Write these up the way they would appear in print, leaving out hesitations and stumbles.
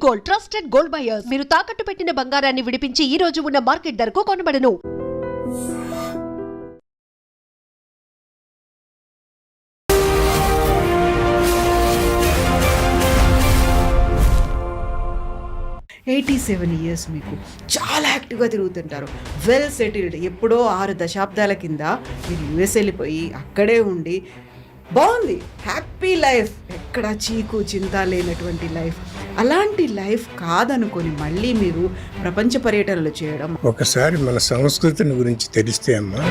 Gold, trusted gold buyers. మీరు తాకట్టు పెట్టిన బంగారాన్ని విడిపించి ఈ రోజు ఉన్న మార్కెట్ ధరకు కొనబడను. $87 మీకు చాలా యాక్టివ్గా తిరుగుతుంటారు, వెల్ సెటిల్డ్. ఎప్పుడో 6 దశాబ్దాల కింద మీరు యుఎస్ వెళ్ళిపోయి అక్కడే ఉండి బాగుంది, హ్యాపీ లైఫ్, ఎక్కడ చీకు చింత లేనటువంటి లైఫ్. అలాంటి లైఫ్ కాదనుకొని మళ్ళీ మీరు ప్రపంచ పర్యటనలు చేయడం. ఒకసారి మన సంస్కృతిని గురించి తెలిస్తే అమ్మా,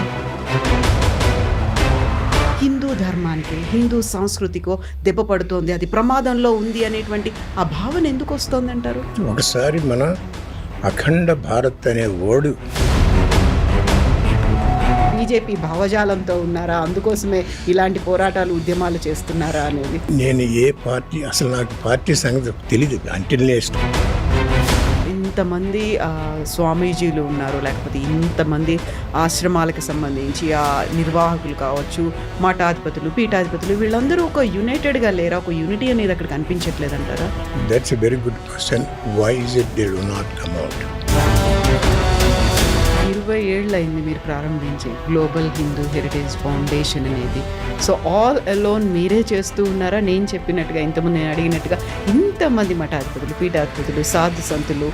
హిందూ ధర్మానికి, హిందూ సంస్కృతికో దెబ్బ పడుతోంది, అది ప్రమాదంలో ఉంది అనేటువంటి ఆ భావన ఎందుకు వస్తుంది అంటారు? ఒకసారి మన అఖండ భారత్ అనే వర్డ్ బీజేపీ భావజాలంతో ఉన్నారా, అందుకోసమే ఇలాంటి పోరాటాలు ఉద్యమాలు చేస్తున్నారా అనేది. నేను ఏ పార్టీ, అసలు నాకు పార్టీ సంగతి తెలియదు అంటిల్ నెక్స్ట్. ఇంతమంది స్వామీజీలు ఉన్నారు, లేకపోతే ఇంతమంది ఆశ్రమాలకు సంబంధించి ఆ నిర్వాహకులు కావచ్చు, మఠాధిపతులు, పీఠాధిపతులు, వీళ్ళందరూ ఒక యునైటెడ్గా లేరా? ఒక యూనిటీ అనేది అక్కడ కనిపించట్లేదు అంటారా? That's a very good question. Why is it they do not come out? 20 ఏళ్ళు అయింది మీరు ప్రారంభించి గ్లోబల్ హిందూ హెరిటేజ్ ఫౌండేషన్ అనేది. సో ఆల్ అలోన్ మీరే చేస్తూ ఉన్నారా? నేను చెప్పినట్టుగా, ఇంతమంది నేను అడిగినట్టుగా ఇంతమంది మఠాధిపతులు, పీఠాధిపతులు, సాధు సంతులు,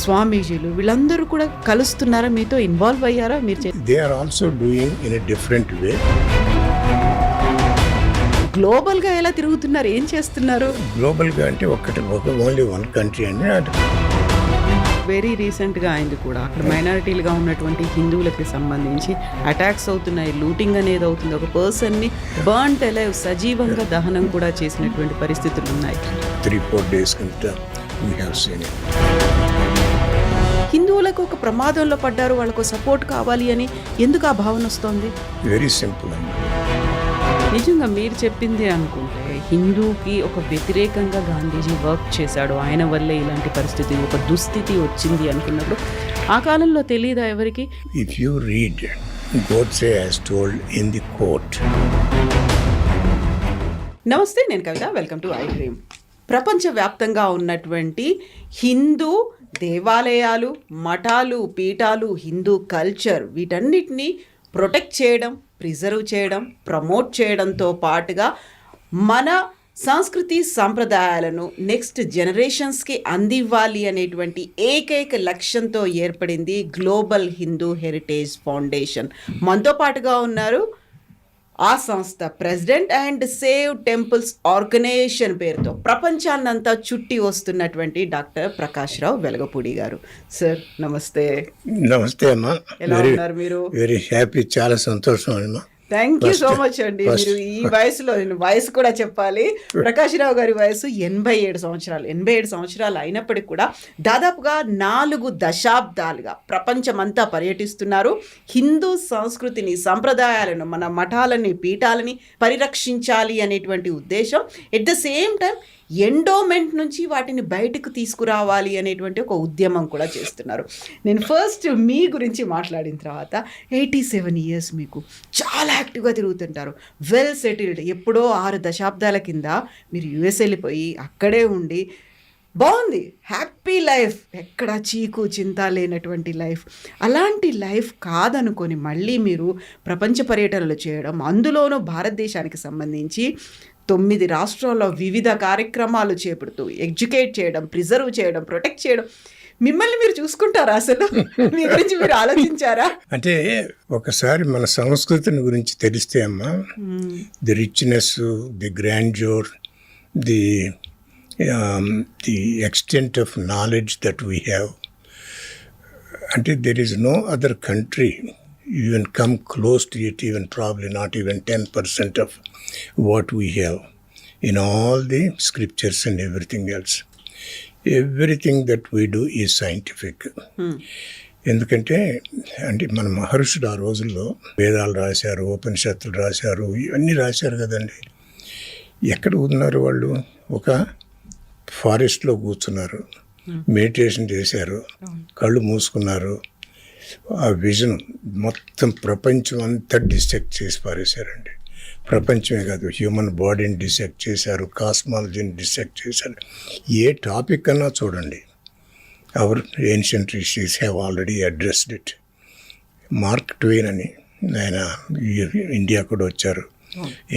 స్వామీజీలు, వీళ్ళందరూ కూడా కలుస్తున్నారా, మీతో ఇన్వాల్వ్ అయ్యారా? మీరు they are also doing in a different way. గ్లోబల్గా ఎలా తిరుగుతున్నారు, ఏం చేస్తున్నారు? గ్లోబల్గా అంటే ఓన్లీ వన్ కంట్రీ అండి. వెరీ రీసెంట్గా అయింది కూడా, అక్కడ మైనారిటీలుగా ఉన్నటువంటి హిందువులకి సంబంధించి అటాక్స్ అవుతున్నాయి, లూటింగ్ అనేది అవుతుంది, ఒక పర్సన్ని బర్న్ట్ అలైవ్, సజీవంగా దహనం కూడా చేసినటువంటి పరిస్థితులు ఉన్నాయి. 3-4 days కింద we have seen it. హిందువులకు ఒక ప్రమాదంలో పడ్డారు, వాళ్ళకు సపోర్ట్ కావాలి అని ఎందుకు ఆ భావన వస్తుంది? వెరీ సింపుల్ అండి. నిజంగా మీరు చెప్పింది అనుకుంటే, హిందూకి ఒక వ్యతిరేకంగా గాంధీజీ వర్క్ చేశాడు, ఆయన వల్లే ఇలాంటి పరిస్థితి, ఒక దుస్థితి వచ్చింది అనుకున్నప్పుడు ఆ కాలంలో తెలియదా ఎవరికి? If you read, Godse has told in the court. నమస్తే, నేను కవిత, వెల్కమ్ టు iDream. ప్రపంచవ్యాప్తంగా ఉన్నటువంటి హిందూ దేవాలయాలు, మఠాలు, పీఠాలు, హిందూ కల్చర్, వీటన్నిటినీ ప్రొటెక్ట్ చేయడం, ప్రిజర్వ్ చేయడం, ప్రమోట్ చేయడంతో పాటుగా మన సంస్కృతి సంప్రదాయాలను నెక్స్ట్ జనరేషన్స్కి అందివ్వాలి అనేటువంటి ఏకైక లక్ష్యంతో ఏర్పడింది గ్లోబల్ హిందూ హెరిటేజ్ ఫౌండేషన్. మనతో పాటుగా ఉన్నారు ఆ సంస్థ president and save temples organisation పేరుతో ప్రపంచాన్నంతా చుట్టి వస్తున్నటువంటి డాక్టర్ ప్రకాష్ రావు వెలగపూడి గారు. సార్ నమస్తే. నమస్తే అమ్మా. ఎలా ఉన్నారు మీరు? వెరీ హ్యాపీ, చాలా సంతోషం అమ్మా. థ్యాంక్ యూ సో మచ్ అండి. మీరు ఈ వయసులో, నేను వయసు కూడా చెప్పాలి, ప్రకాష్ రావు గారి వయసు 87 సంవత్సరాలు. 87 సంవత్సరాలు అయినప్పటికీ కూడా దాదాపుగా 4 దశాబ్దాలుగా ప్రపంచమంతా పర్యటిస్తున్నారు. హిందూ సంస్కృతిని, సంప్రదాయాలను, మన మఠాలని, పీఠాలని పరిరక్షించాలి అనేటువంటి ఉద్దేశం. At the same time endowment నుంచి వాటిని బయటకు తీసుకురావాలి అనేటువంటి ఒక ఉద్యమం కూడా చేస్తున్నారు. నేను ఫస్ట్ మీ గురించి మాట్లాడిన తర్వాత, 87 years మీకు చాలా యాక్టివ్గా తిరుగుతుంటారు, వెల్ సెటిల్డ్. ఎప్పుడో 6 దశాబ్దాల కింద మీరు యుఎస్ వెళ్ళిపోయి అక్కడే ఉండి బాగుంది, హ్యాపీ లైఫ్, ఎక్కడ చీకు చింత లేనటువంటి లైఫ్. అలాంటి లైఫ్ కాదనుకొని మళ్ళీ మీరు ప్రపంచ పర్యటనలు చేయడం, అందులోనూ భారతదేశానికి సంబంధించి 9 రాష్ట్రాల్లో వివిధ కార్యక్రమాలు చేపడుతూ ఎడ్యుకేట్ చేయడం, ప్రిజర్వ్ చేయడం, ప్రొటెక్ట్ చేయడం. మిమ్మల్ని మీరు చూసుకుంటారా? అసలు మీ గురించి మీరు ఆలోచించారా? అంటే ఒకసారి మన సంస్కృతిని గురించి తెలిస్తే అమ్మా, the richness, the grandeur, the extent of knowledge that we have, అంటే there is no other country even come close to it, even probably not even 10% of what we have in all the scriptures and everything else. Everything that we do is scientific. ఎందుకంటే అంటే మన మహర్షులు ఆ రోజుల్లో వేదాలు రాశారు, ఉపనిషత్తులు రాశారు, ఇవన్నీ రాశారు కదండి. ఎక్కడ ఉన్నారు వాళ్ళు? ఒక ఫారెస్ట్లో కూర్చున్నారు, మెడిటేషన్ చేశారు, కళ్ళు మూసుకున్నారు, ఆ విజన్ మొత్తం ప్రపంచం అంతా డిస్ట్రక్ట్ చేసి పారేశారండి. ప్రపంచమే కాదు, హ్యూమన్ బాడీని డిసెక్ట్ చేశారు, కాస్మాలజీని డిసెక్ట్ చేశారు. ఏ టాపిక్ అన్నా చూడండి, our ancient rishis have already addressed it. Mark Twain అని ఆయన ఇండియా కూడా వచ్చారు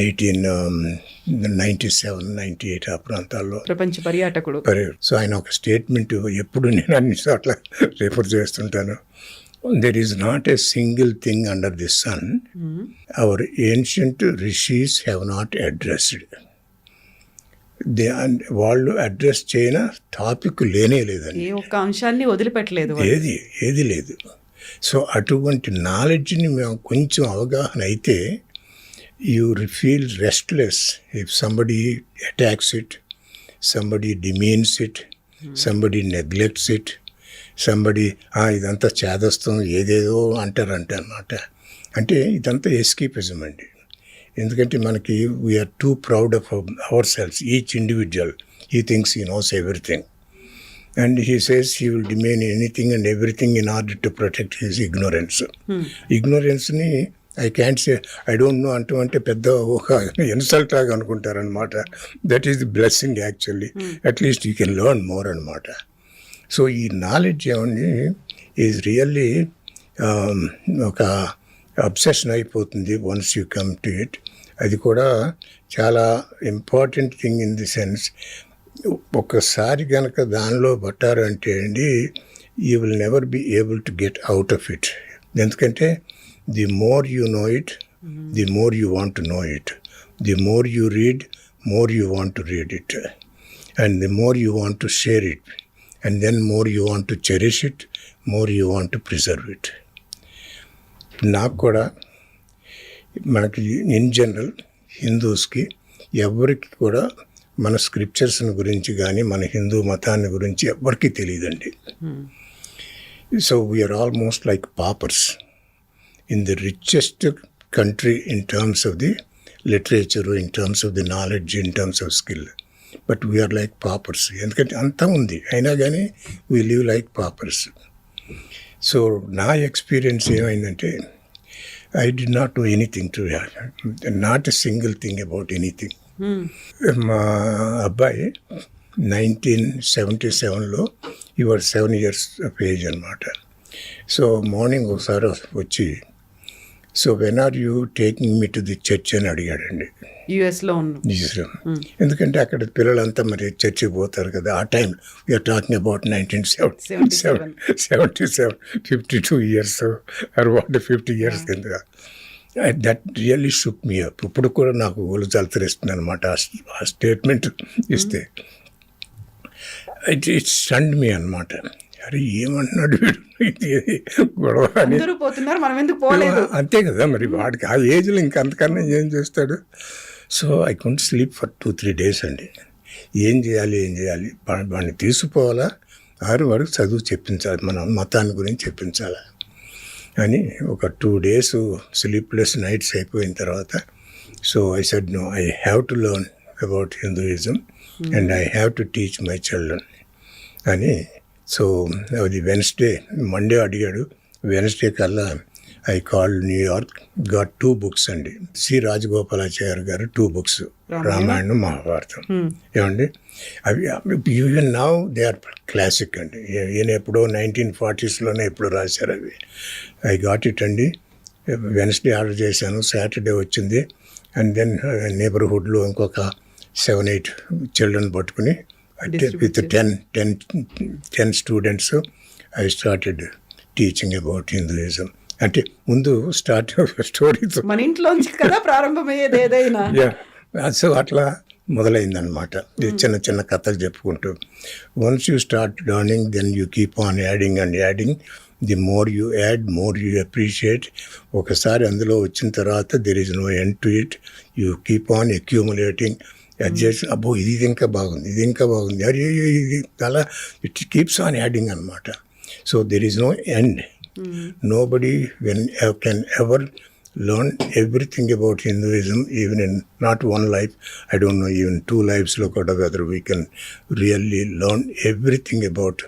1897-98 ఆ ప్రాంతాల్లో, ప్రపంచ పర్యాటకుడు. సో ఆయన ఒక స్టేట్మెంట్ ఎప్పుడు నేను అన్ని చోట్ల రిఫర్ చేస్తుంటాను. There is not a single thing under the sun our ancient rishis have not addressed. వాళ్ళు అడ్రస్ చేయన టాపిక్ లేనే లేదండి, ఏ ఒక్క అంశాన్ని వదిలిపెట్టలేదు, ఏది లేదు. సో అటువంటి నాలెడ్జ్ని మేము కొంచెం అవగాహన అయితే you feel restless if somebody attacks it, somebody demeans it, somebody neglects it, somebody ఇదంతా చేదస్తం ఏదేదో అంటారంట అన్నమాట. అంటే ఇదంతా ఎస్కేపిజం అండి. ఎందుకంటే మనకి we are too proud of our selves. Each individual he thinks he knows everything and he says he will demand anything and everything in order to protect his ignorance. Ignorance-ni I can't say I don't know అంటే పెద్ద ఒక insult లాగా అనుకుంటారనమాట. That is the blessing actually. At least you can learn more అనమాట. So ఈ knowledge ఏమండి is really ఒక obsession అయిపోతుంది once you come to it. అది కూడా చాలా important thing in the sense, ఒక్కసారి కనుక దానిలో పట్టారు అంటే అండి you will never be able to get out of it. ఎందుకంటే the more you know it, the more you want to know it. The more you read, more you want to read it. And the more you want to share it. And then more you want to cherish it, more you want to preserve it. నాకు కూడా మనకి in general హిందూస్కి ఎవరికి కూడా మన స్క్రిప్చర్స్ని గురించి కానీ మన హిందూ మతాన్ని గురించి ఎవరికి తెలియదండి. So we are almost like paupers in the richest country in terms of the literature, in terms of the knowledge, in terms of skill. But we are like paupers. ఎందుకంటే అంతా ఉంది అయినా కానీ we live like paupers. So నా experience ఏమైందంటే I did not know anything to not a single thing about anything. మా అబ్బాయి 1977లో he was 7 years of age అనమాట. సో మార్నింగ్ ఒకసారి వచ్చి so when are you taking me to the church అని అడిగాడండి. యుఎస్లో ఎందుకంటే అక్కడ పిల్లలంతా మరి చర్చికి పోతారు కదా. ఆ time we are talking about 1977, 52 years or 50 years కింద. That really shook me up. ఇప్పుడు కూడా నాకు ఒళ్ళు జలతరిస్తుంది అనమాట ఆ స్టేట్మెంట్ ఇస్తే. ఇట్ స్టండ్ మీ అనమాట. అరే ఏమంటున్నాడు వీడు, ఇది గొడవ అని. అంతే కదా మరి, వాడికి ఆ ఏజ్లో ఇంకా అంతకన్నా ఏం చేస్తాడు. So I couldn't sleep for 2-3 days అండి. ఏం చేయాలి వాడిని తీసుకుపోవాలా, వాడికి చదువు చెప్పించాలి, మన మతాన్ని గురించి చెప్పించాలా అని ఒక 2 days స్లీప్లెస్ నైట్స్ అయిపోయిన తర్వాత so I said no, I have to learn about Hinduism and I have to teach my children అని. సో అది వెన్స్డే, మండే అడిగాడు. వెన్స్డే కల్లా I call New York, got 2 books అండి. సి రాజగోపాలాచార్య గారు 2 books, రామాయణం, మహాభారతం. ఏమండి అవి even now they are classic అండి. ఈయన ఎప్పుడో 1940sలోనే ఎప్పుడో రాశారు అవి. ఐ గాట్ ఇట్ అండి. వెన్స్డే ఆర్డర్ చేశాను, సాటర్డే వచ్చింది. అండ్ దెన్ నేబర్హుడ్లో ఇంకొక 7-8 చిల్డ్రన్ పట్టుకుని with 10 students I started teaching about Hinduism. అంటే ముందు స్టార్ట్ స్టోరీస్ మన ఇంట్లోంచి కదా ప్రారంభమయ్యేది ఏదైనా. సో అట్లా మొదలైందనమాట. చిన్న చిన్న కథలు చెప్పుకుంటూ. Once you start learning then you keep on adding and adding. The more you add, more you appreciate. ఒకసారి అందులో వచ్చిన తర్వాత there is no end to it. You keep on accumulating. Adjust, అబ్బో ఇది ఇంకా బాగుంది, ఇది ఇంకా బాగుంది, అరే ఇది అలా ఇట్ కీప్స్ ఆన్ యాడింగ్ అనమాట. So there is no end. Nobody can ever learn everything about Hinduism, even in not one life, I don't know, even 2 lives, look at whether we can really learn everything about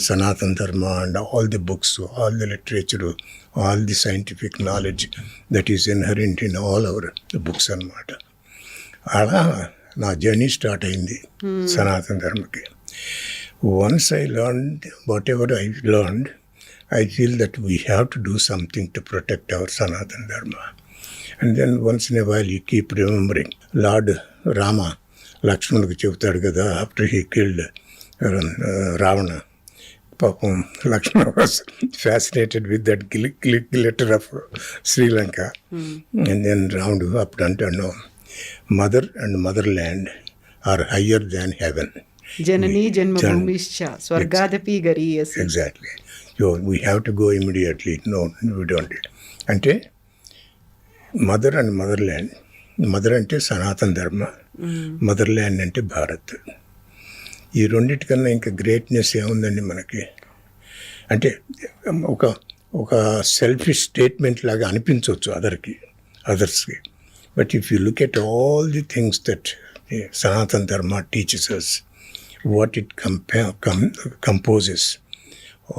Sanatana Dharma and all the books, all the literature, all the scientific knowledge that is inherent in all our books అన్నమాట. అలా నా journey start అయింది సనాతన ధర్మకి. Once I learned whatever I learned, I feel that we have to do something to protect our Sanatana Dharma. And then once in a while you keep remembering Lord Rama, Lakshmanaku చెబుతాడు కదా, after he killed Ravana. Papam, Lakshmana was fascinated with that glitter of Sri Lanka. And then round up and no, mother and motherland are higher than heaven. Janani Janmabhumischa Swargadapi Gariyasi. Exactly. So we have to go immediately. No, we don't. అంటే mother and motherland, mother అంటే సనాతన ధర్మ, motherland అంటే భారత్. ఈ రెండింటికన్నా ఇంకా greatness ఏముందండి మనకి? అంటే ఒక సెల్ఫిష్ స్టేట్మెంట్ లాగా అనిపించవచ్చు అదర్స్కి. But if you look at all the things that Sanatana Dharma teaches us, what it composes,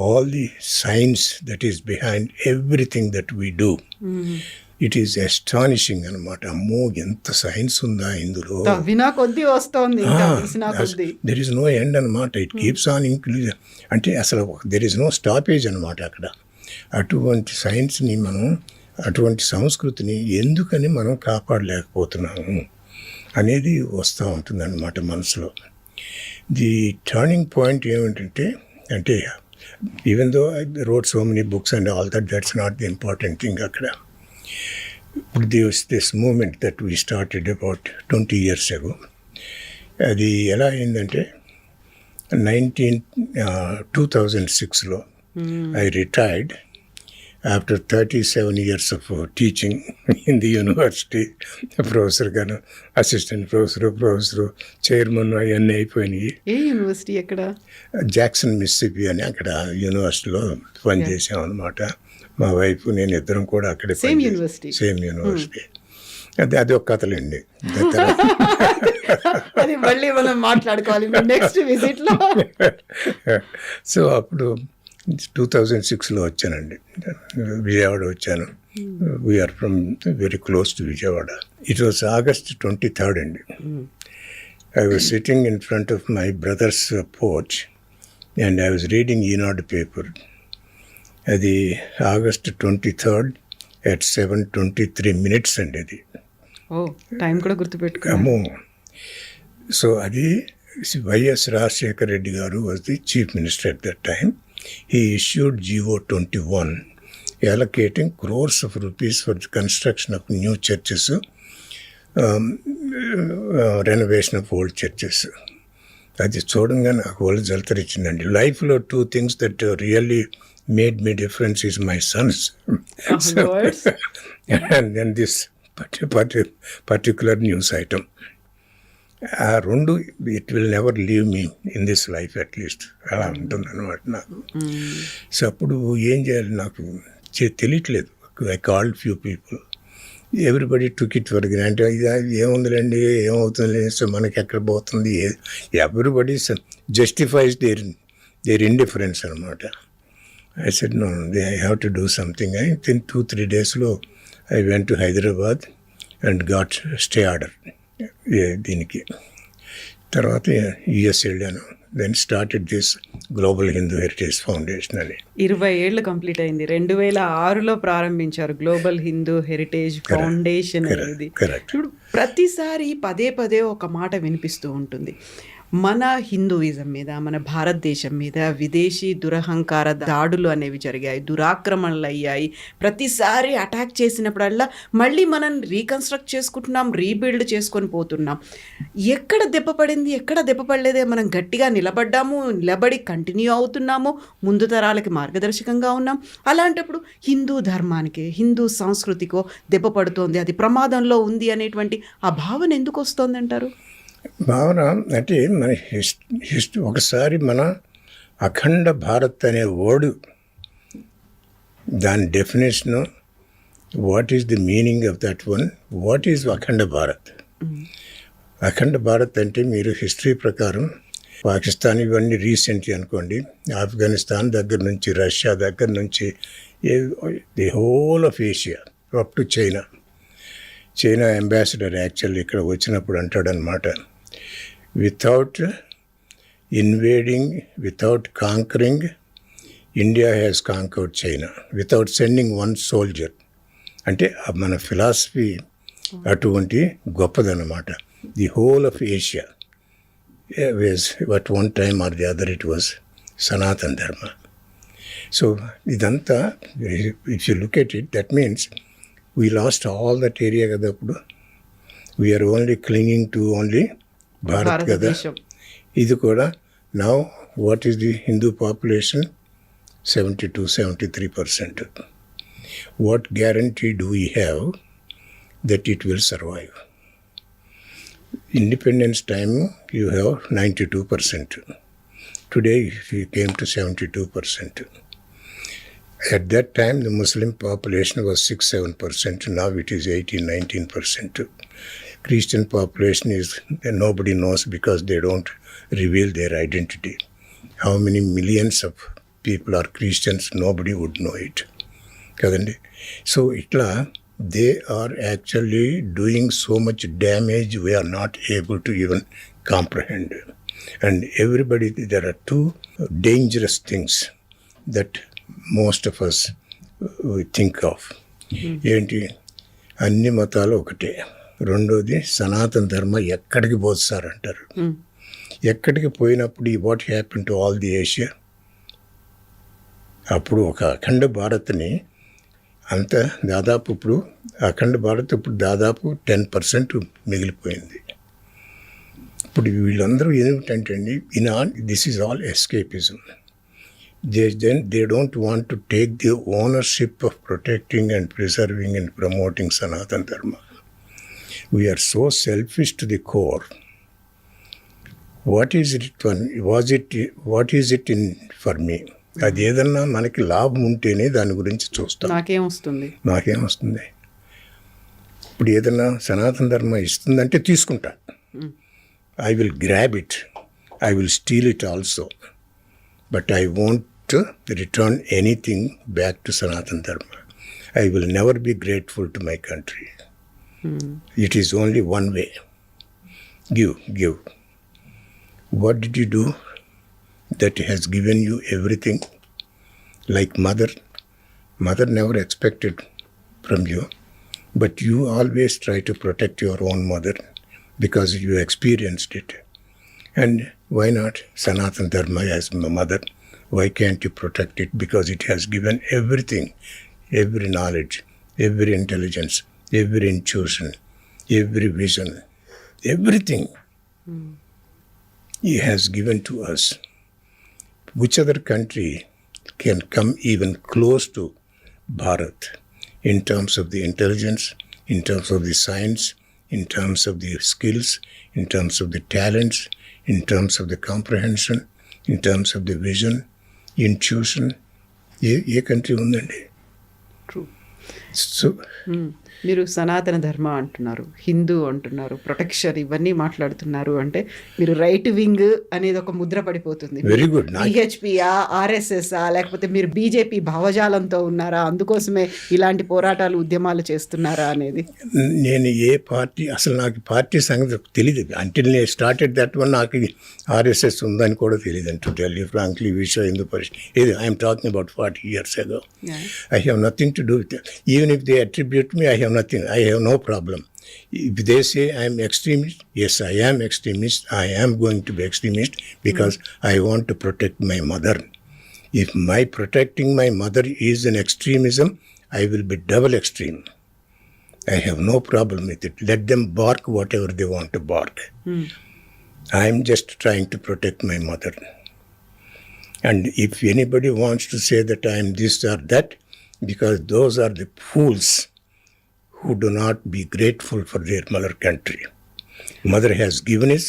all the science that is behind everything that we do. It is astonishing అన్నమాట. అమ్మో ఎంత సైన్స్ ఉందా ఇందులో, వినా కొద్దీ వస్తుంది, దెర్ ఇస్ నో ఎండ్ అనమాట. It keeps on include. అంటే అసలు దెర్ ఇస్ నో స్టాపేజ్ అనమాట అక్కడ. అటువంటి సైన్స్ని మనం, అటువంటి సంస్కృతిని ఎందుకని మనం కాపాడలేకపోతున్నాము అనేది వస్తూ ఉంటుంది అన్నమాట మనసులో. ది టర్నింగ్ పాయింట్ ఏమిటంటే, అంటే even though I wrote so many books and all that's not the important thing అక్కడ. This moment that we started about 20 years ago. అది ఎలా అయిందంటే 2006లో I retired after 37 years of teaching in the university. ప్రొఫెసర్గాను, assistant professor, chairman అవన్నీ అయిపోయినాయి. ఏ university ఎక్కడ? జాక్సన్ మిస్సిపి అని అక్కడ యూనివర్సిటీలో పనిచేసాం అనమాట. మా వైఫ్ నేను ఇద్దరం కూడా అక్కడే సేమ్ యూనివర్సిటీ. అది ఒక కథలండి. అది మళ్ళీ మనం మాట్లాడుకోవాలి నెక్స్ట్ విజిట్లో. సో అప్పుడు 2006లో వచ్చానండి, విజయవాడ వచ్చాను. We are from very close to Vijayawada. It was August 23rd అండి. I was sitting in front of my brother's porch and I was reading Eenadu paper. అది August 23rd at 7:23 అండి. అది టైం కూడా గుర్తుపెట్టుకోము. సో అది YS Rajasekhara Reddy గారు was the chief minister at that time. He issued GO 21 allocating crores of rupees for the construction of new churches, renovation of old churches. అది చూడంగా నాకు వాళ్ళు జలతరిచ్చిందండి. లైఫ్లో 2 things that really made me difference is my sons. And then this particular news item. ఆ రెండు it will never leave me in this life at least, అలా ఉంటుంది అనమాట నాకు. సో అప్పుడు ఏం చేయాలి నాకు తెలియట్లేదు. I called few people, everybody took it for granted. ఇది ఏముందిలేండి, ఏమవుతుంది, సో మనకి ఎక్కడ పోతుంది, ఎవ్రీబడి జస్టిఫైస్ దేర్ ఇండిఫరెన్స్ అనమాట. I said no, I have to do something. I with 2-3 daysలో I went to Hyderabad and got stay order దీనికి. తర్వాత యుఎస్ వెళ్ళాను. Then started this global Hindu heritage foundation అని. 20 ఏళ్ళు కంప్లీట్ అయింది. 2006లో ప్రారంభించారు గ్లోబల్ హిందూ హెరిటేజ్ ఫౌండేషన్ అనేది. ఇప్పుడు ప్రతిసారి పదే ఒక మాట వినిపిస్తూ ఉంటుంది, మన హిందూయిజం మీద, మన భారతదేశం మీద విదేశీ దురహంకార దాడులు అనేవి జరిగాయి, దురాక్రమణలు అయ్యాయి. ప్రతిసారి అటాక్ చేసినప్పుడల్లా మళ్ళీ మనం రీకన్స్ట్రక్ట్ చేసుకుంటున్నాం, రీబిల్డ్ చేసుకొని పోతున్నాం. ఎక్కడ దెబ్బ పడింది, ఎక్కడ దెబ్బ పడలేదే, మనం గట్టిగా నిలబడి కంటిన్యూ అవుతున్నాము, ముందు తరాలకి మార్గదర్శకంగా ఉన్నాం. అలాంటప్పుడు హిందూ ధర్మానికి, హిందూ సంస్కృతికో దెబ్బ పడుతోంది, అది ప్రమాదంలో ఉంది అనేటువంటి ఆ భావన ఎందుకు వస్తుంది అంటారు? భావన అంటే మన ఒకసారి మన అఖండ భారత్ అనే వర్డ్, దాని definition What is the meaning of that one? What is Akhanda Bharat? అఖండ భారత్ అంటే మీరు హిస్టరీ ప్రకారం పాకిస్తాన్ ఇవన్నీ రీసెంట్లీ అనుకోండి, ఆఫ్ఘనిస్తాన్ దగ్గర నుంచి రష్యా దగ్గర నుంచి the whole of Asia up to China ambassador actually ఇక్కడ వచ్చినప్పుడు అంటాడనమాట, without invading, without conquering, India has conquered China without sending one soldier. అంటే మన ఫిలాసఫీ అటువంటి గొప్పదన్నమాట. The whole of Asia was at one time or the other it was Sanatan Dharma. So ఇదంతా if you look at it, that means we lost all that area కదా. అప్పుడు we are only clinging to only Bharat కదా. ఇది కూడా now what is the Hindu population? 72-73%. What guarantee do we have that it will survive? Independence time you have 92%. Today we came to 72%. At that time the Muslim population was 6-7%. Now it is 18-19%. Christian population is nobody knows because they don't reveal their identity. How many millions of people are Christians? Nobody would know it. కదండి. So ఇట్లా they are actually doing so much damage we are not able to even comprehend. And everybody, there are two dangerous things that most of us think of. ఏంటి? అన్ని మతాలు ఒకటే. రెండోది సనాతన ధర్మ ఎక్కడికి పోస్తారంటారు. ఎక్కడికి పోయినప్పుడు what happen to all the Asia? అప్పుడు ఒక అఖండ భారత్ని అంత దాదాపు ఇప్పుడు అఖండ భారత్ ఇప్పుడు దాదాపు 10% మిగిలిపోయింది. ఇప్పుడు వీళ్ళందరూ ఏమిటంటే this is all escapism. They don't want to take the ownership of protecting and preserving and promoting Sanatana Dharma. We are so selfish to the core. What is it in for me? అది ఏదన్నా మనకి లాభం ఉంటేనే దాని గురించి చూస్తాం. నాకేమొస్తుంది? ఇప్పుడు ఏదన్నా సనాతన ధర్మ ఇస్తుందంటే తీసుకుంటా. I will grab it, I will steal it also, but I won't return anything back to Sanatana Dharma. I will never be grateful to my country. It is only one way. Give. What did you do that has given you everything? Like mother never expected from you, but you always try to protect your own mother because you experienced it. And why not Sanatan Dharma as mother? Why can't you protect it? Because it has given everything, every knowledge, every intelligence, every intuition, every vision, everything He has given to us. Which other country can come even close to Bharat in terms of the intelligence, in terms of the science, in terms of the skills, in terms of the talents, in terms of the comprehension, in terms of the vision, intuition? A country ఉందండి? True. So మీరు సనాతన ధర్మ అంటున్నారు, హిందూ అంటున్నారు, protection ఇవన్నీ మాట్లాడుతున్నారు అంటే మీరు రైట్ వింగ్ అనేది ఒక ముద్ర పడిపోతుంది. Very good. బిహెచ్పియా, ఆర్ఎస్ఎస్ఆ, లేకపోతే మీరు బీజేపీ భావజాలంతో ఉన్నారా, అందుకోసమే ఇలాంటి పోరాటాలు ఉద్యమాలు చేస్తున్నారా అనేది. నేను ఏ పార్టీ, అసలు నాకు పార్టీ సంగతి తెలియదు. అంటే నేను స్టార్టెడ్ దట్ వన్, నాకు ఆర్ఎస్ఎస్ ఉందని కూడా తెలియదు. టు టెల్ యూ ఫ్రాంక్లీ, విశ్వ హిందూ పరిషత్, ఇది I'm talking about 40 years ago. I have nothing to do with it. Even if they attribute me, I have nothing. I have no problem. If they say I am extremist, yes, I am extremist. I am going to be extremist because I want to protect my mother. If my protecting my mother is an extremism, I will be double extreme. I have no problem with it. Let them bark whatever they want to bark. I am just trying to protect my mother. And if anybody wants to say that I am this or that, because those are the fools who do not be grateful for their mother country. Mother has given us,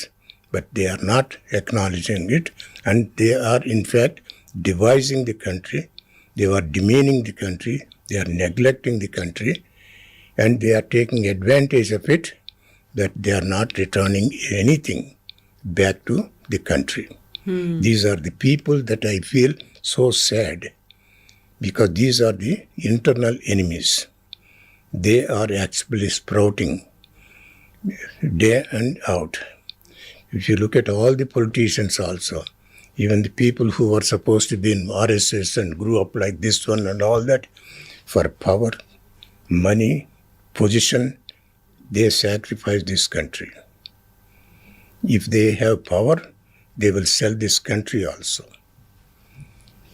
but they are not acknowledging it, and they are in fact devising the country. They are demeaning the country. They are neglecting the country, And they are taking advantage of it that they are not returning anything back to the country. These are the people that I feel so sad because these are the internal enemies. They are actually sprouting day and out. If you look at all the politicians also, even the people who were supposed to be in RSS and grew up like this one and all that, for power, money, position, they sacrifice this country. If they have power, they will sell this country also.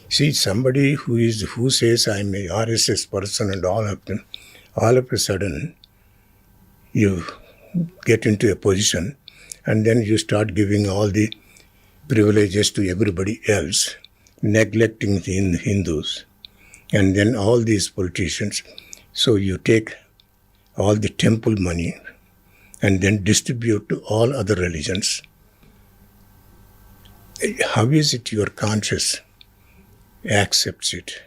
See, somebody who says I'm a RSS person and all of a sudden you get into a position and then you start giving all the privileges to everybody else, neglecting the Hindus, and then all these politicians. So you take all the temple money and then distribute to all other religions. How is it your conscience accepts it?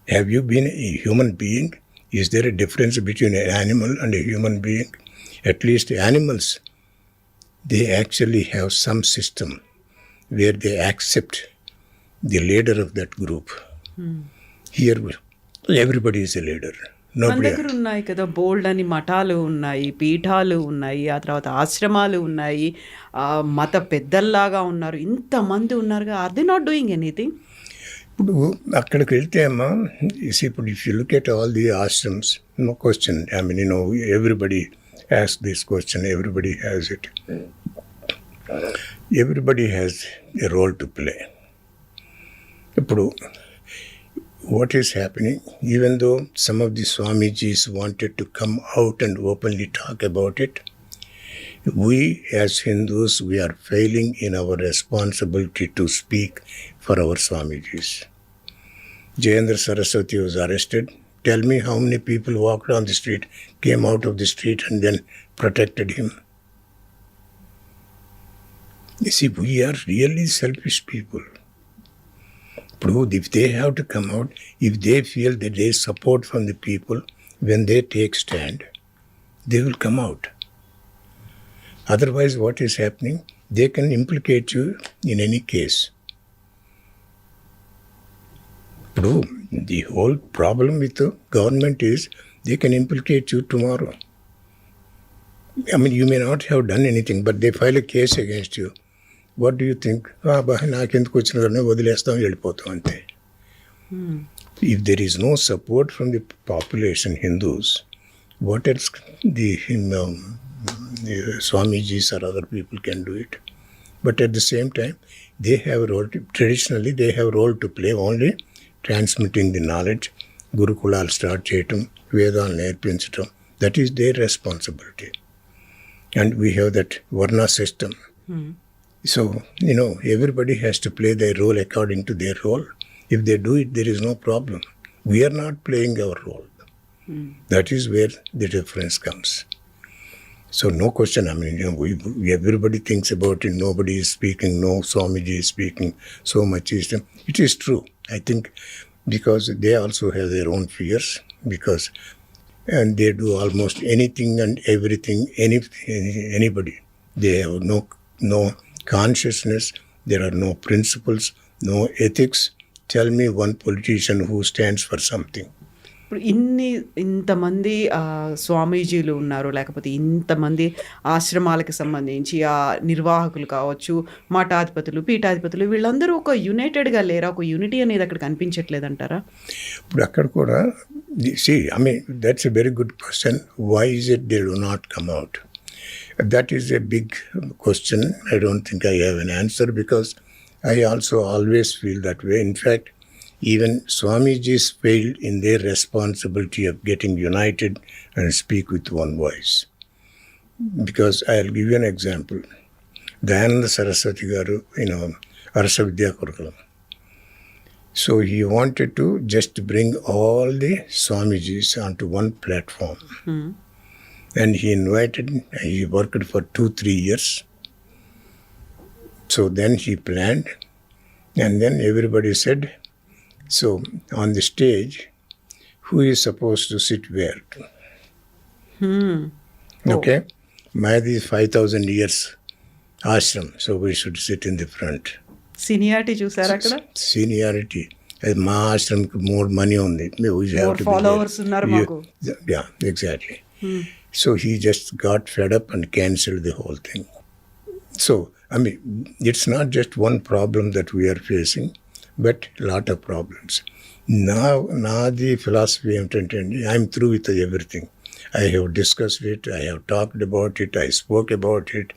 Have you been a human being? Is there a difference between an animal and a human being? At least animals, they actually have some system where they accept the leader of that group. Here, everybody is a leader. మన Nobody. దగ్గర ఉన్నాయి కదా బోల్డ్ అని మఠాలు ఉన్నాయి, పీఠాలు ఉన్నాయి, ఆ తర్వాత ఆశ్రమాలు ఉన్నాయి, మత పెద్దల్లాగా ఉన్నారు, ఇంతమంది ఉన్నారుగా. Are they not doing anything? ఇప్పుడు అక్కడికి వెళ్తే అమ్మా, ఇప్పుడు if you look at all the ashrams, no question, I mean everybody ask this question, everybody has it. Everybody has a role to play. ఇప్పుడు what is happening, even though some of the Swamijis wanted to come out and openly talk about it, we as Hindus, we are failing in our responsibility to speak for our Swamijis. Jayendra Saraswati was arrested. Tell me how many people walked on the street, came out of the street and then protected him. You see, we are really selfish people. If they have to come out, if they feel that there is support from the people, when they take stand, they will come out. Otherwise, what is happening? They can implicate you in any case. The whole problem with the government is they can implicate you tomorrow. I mean, you may not have done anything, but they file a case against you. What do you think? నాకెందుకు వచ్చిన కానీ వదిలేస్తాం, వెళ్ళిపోతాం అంతే. If there is no support from the population, Hindus, what else the Swamijis or other people can do it? But at the same time, they have a role. Traditionally, they have a role to play only transmitting the knowledge. Gurukulalu start చేయటం, వేదాలు నేర్పించటం, that is their responsibility. And we have that Varna system. So, everybody has to play their role according to their role. If they do it, there is no problem. We are not playing our role. That is where the difference comes. So, no question. I mean, everybody thinks about it. Nobody is speaking. No Swamiji is speaking. So much is them. It is true. I think because they also have their own fears, and they do almost anything and everything, anybody. They have no consciousness, there are no principles, no ethics. Tell me one politician who stands for something. ఇప్పుడు ఇంతమంది స్వామీజీలు ఉన్నారు, లేకపోతే ఇంతమంది ఆశ్రమాలకు సంబంధించి ఆ నిర్వాహకులు కావచ్చు, మఠాధిపతులు, పీఠాధిపతులు, వీళ్ళందరూ ఒక యునైటెడ్గా లేరా? ఒక యూనిటీ అనేది అక్కడ కనిపించట్లేదంటారా? ఇప్పుడు అక్కడ కూడా that's a very good question. Why is it they do not come out? That is a big question. I don't think I have an answer because I also always feel that way. In fact, even Swamijis failed in their responsibility of getting united and speak with one voice. Because I'll give you an example. Dayananda Saraswati garu, Arsa Vidya Kurukulam. So he wanted to just bring all the Swamijis onto one platform. And he worked for 2-3 years. So then he planned, and then everybody said, so on the stage, who is supposed to sit where? Okay, Mayadi is 5,000 years ashram, so we should sit in the front. Seniority చూసారు అక్కడ. Seniority. మా ఆశ్రమంకి more money ఉంది. More followers ఉన్నారు మాకు. Yeah, exactly. So he just got fed up and cancelled the whole thing. So, I mean, it's not just one problem that we are facing, but a lot of problems. Now the philosophy ఏంటంటే, I'm through with everything. I have discussed it, I have talked about it, I spoke about it,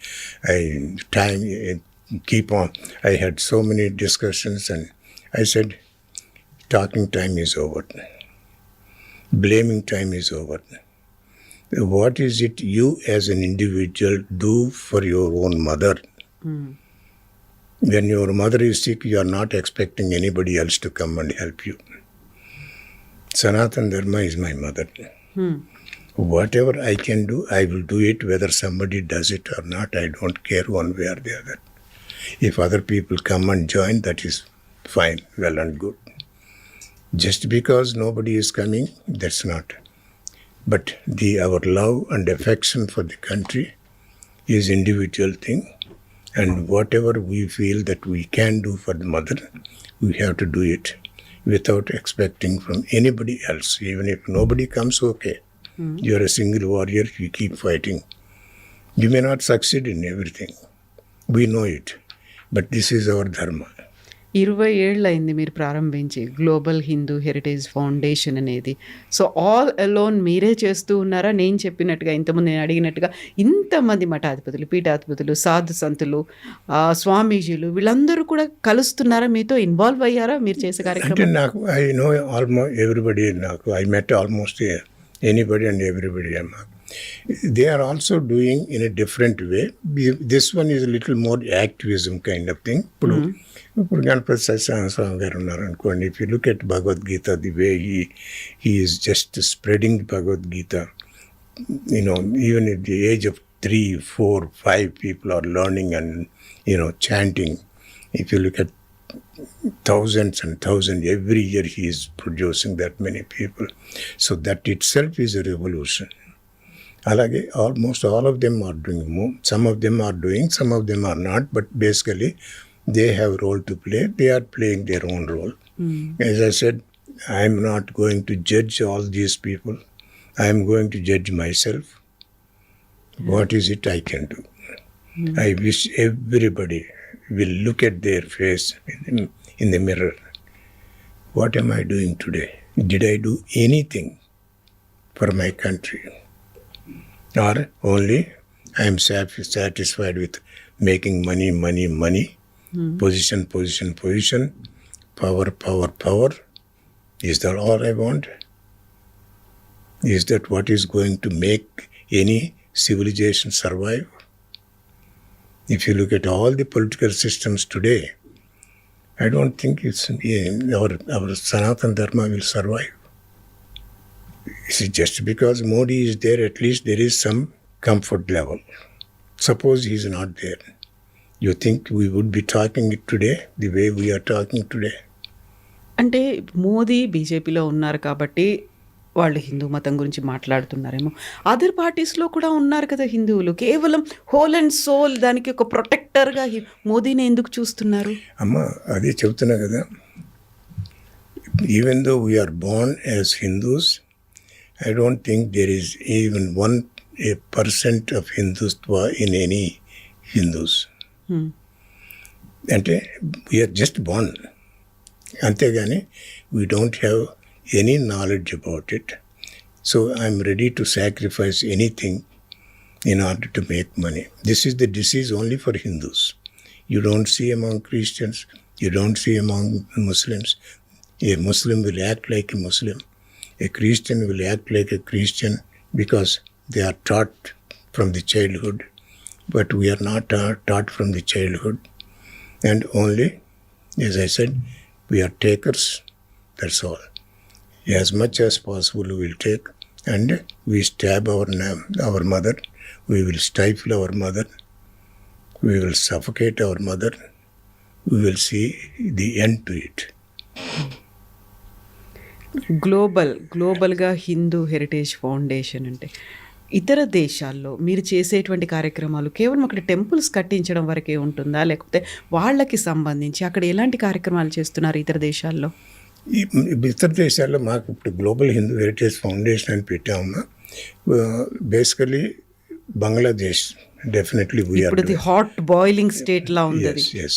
I had so many discussions, and I said, talking time is over. Blaming time is over. What is it you as an individual do for your own mother? When your mother is sick, you are not expecting anybody else to come and help you. Sanatana Dharma is my mother. Whatever I can do, I will do it, whether somebody does it or not. I don't care one way or the other. If other people come and join, that is fine, well and good. Just because nobody is coming, that's not. But our love and affection for the country is individual thing, and whatever we feel that we can do for the mother, we have to do it without expecting from anybody else. Even if nobody comes, okay. You are a single warrior, you keep fighting. You may not succeed in everything. We know it. But this is our dharma. 20 ఏళ్ళు అయింది మీరు ప్రారంభించి global Hindu heritage foundation అనేది. So all alone మీరే చేస్తూ ఉన్నారా? నేను చెప్పినట్టుగా ఇంతకుముందు నేను అడిగినట్టుగా ఇంతమంది మఠాధిపతులు, పీఠాధిపతులు, సాధు సంతులు, స్వామీజీలు వీళ్ళందరూ కూడా కలుస్తున్నారా? మీతో ఇన్వాల్వ్ అయ్యారా మీరు చేసే కార్యక్రమం? అంటే నాకు I know almost everybody. I met almost anybody and everybody. They are also doing in a different way. This one is a little more activism kind of thing. ఇప్పుడు గణపతి సత్యనారాయణ గారు ఉన్నారు అనుకోండి. If you look at Bhagavad Gita, the way he is just spreading Bhagavad Gita, even at the age of 3, 4, 5 people are learning and chanting. If you look at thousands and thousands, every year he is producing that many people. So that itself is a revolution. Alage almost all of them are doing more. Some of them are doing, some of them are not, but basically they have a role to play. They are playing their own role. As I said, I am not going to judge all these people. I am going to judge myself. What is it I can do? I wish everybody will look at their face in the mirror. What am I doing today? Did I do anything for my country? Or only I am satisfied with making money, position, power. Is that all I want? Is that what is going to make any civilization survive? If you look at all the political systems today, I don't think our Sanatana Dharma will survive. See, just because Modi is there, at least there is some comfort level. Suppose he is not there. You think we would be talking it today the way we are talking today? అంటే మోదీ బీజేపీలో ఉన్నారు కాబట్టి వాళ్ళు హిందూ మతం గురించి మాట్లాడుతున్నారేమో. Other పార్టీస్లో కూడా ఉన్నారు కదా హిందువులు. కేవలం హోల్ అండ్ సోల్ దానికి ఒక ప్రొటెక్టర్గా మోదీని ఎందుకు చూస్తున్నారు? అమ్మా అదే చెప్తున్నా కదా. Even though we are born as Hindus, I don't think there is even 1% of Hindutva in any Hindus. అంటే we are just born. అంతేగాని we don't have any knowledge about it. So I'm ready to sacrifice anything in order to make money. This is the disease only for Hindus. You don't see among Christians, you don't see among Muslims. A Muslim will act like a Muslim. A Christian will act like a Christian because they are taught from the childhood. But we are not taught from the childhood. And only, as I said, we are takers. That's all. As much as possible we will take, and we stab our mother, we will stifle our mother, we will suffocate our mother, we will see the end to it. గ్లోబల్గా Hindu heritage foundation అంటే ఇతర దేశాల్లో మీరు చేసేటువంటి కార్యక్రమాలు కేవలం అక్కడ temples కట్టించడం వరకే ఉంటుందా, లేకపోతే వాళ్ళకి సంబంధించి అక్కడ ఎలాంటి కార్యక్రమాలు చేస్తున్నారు ఇతర దేశాల్లో? ఈ ఇతర దేశాల్లో మాకు ఇప్పుడు గ్లోబల్ హిందూ హెరిటేజ్ ఫౌండేషన్ అని పెట్టామమ్మా. బేసికలీ బంగ్లాదేశ్ డెఫినెట్లీ ఇప్పుడు ది హాట్ బాయిలింగ్ స్టేట్ లా ఉంది అది. yes.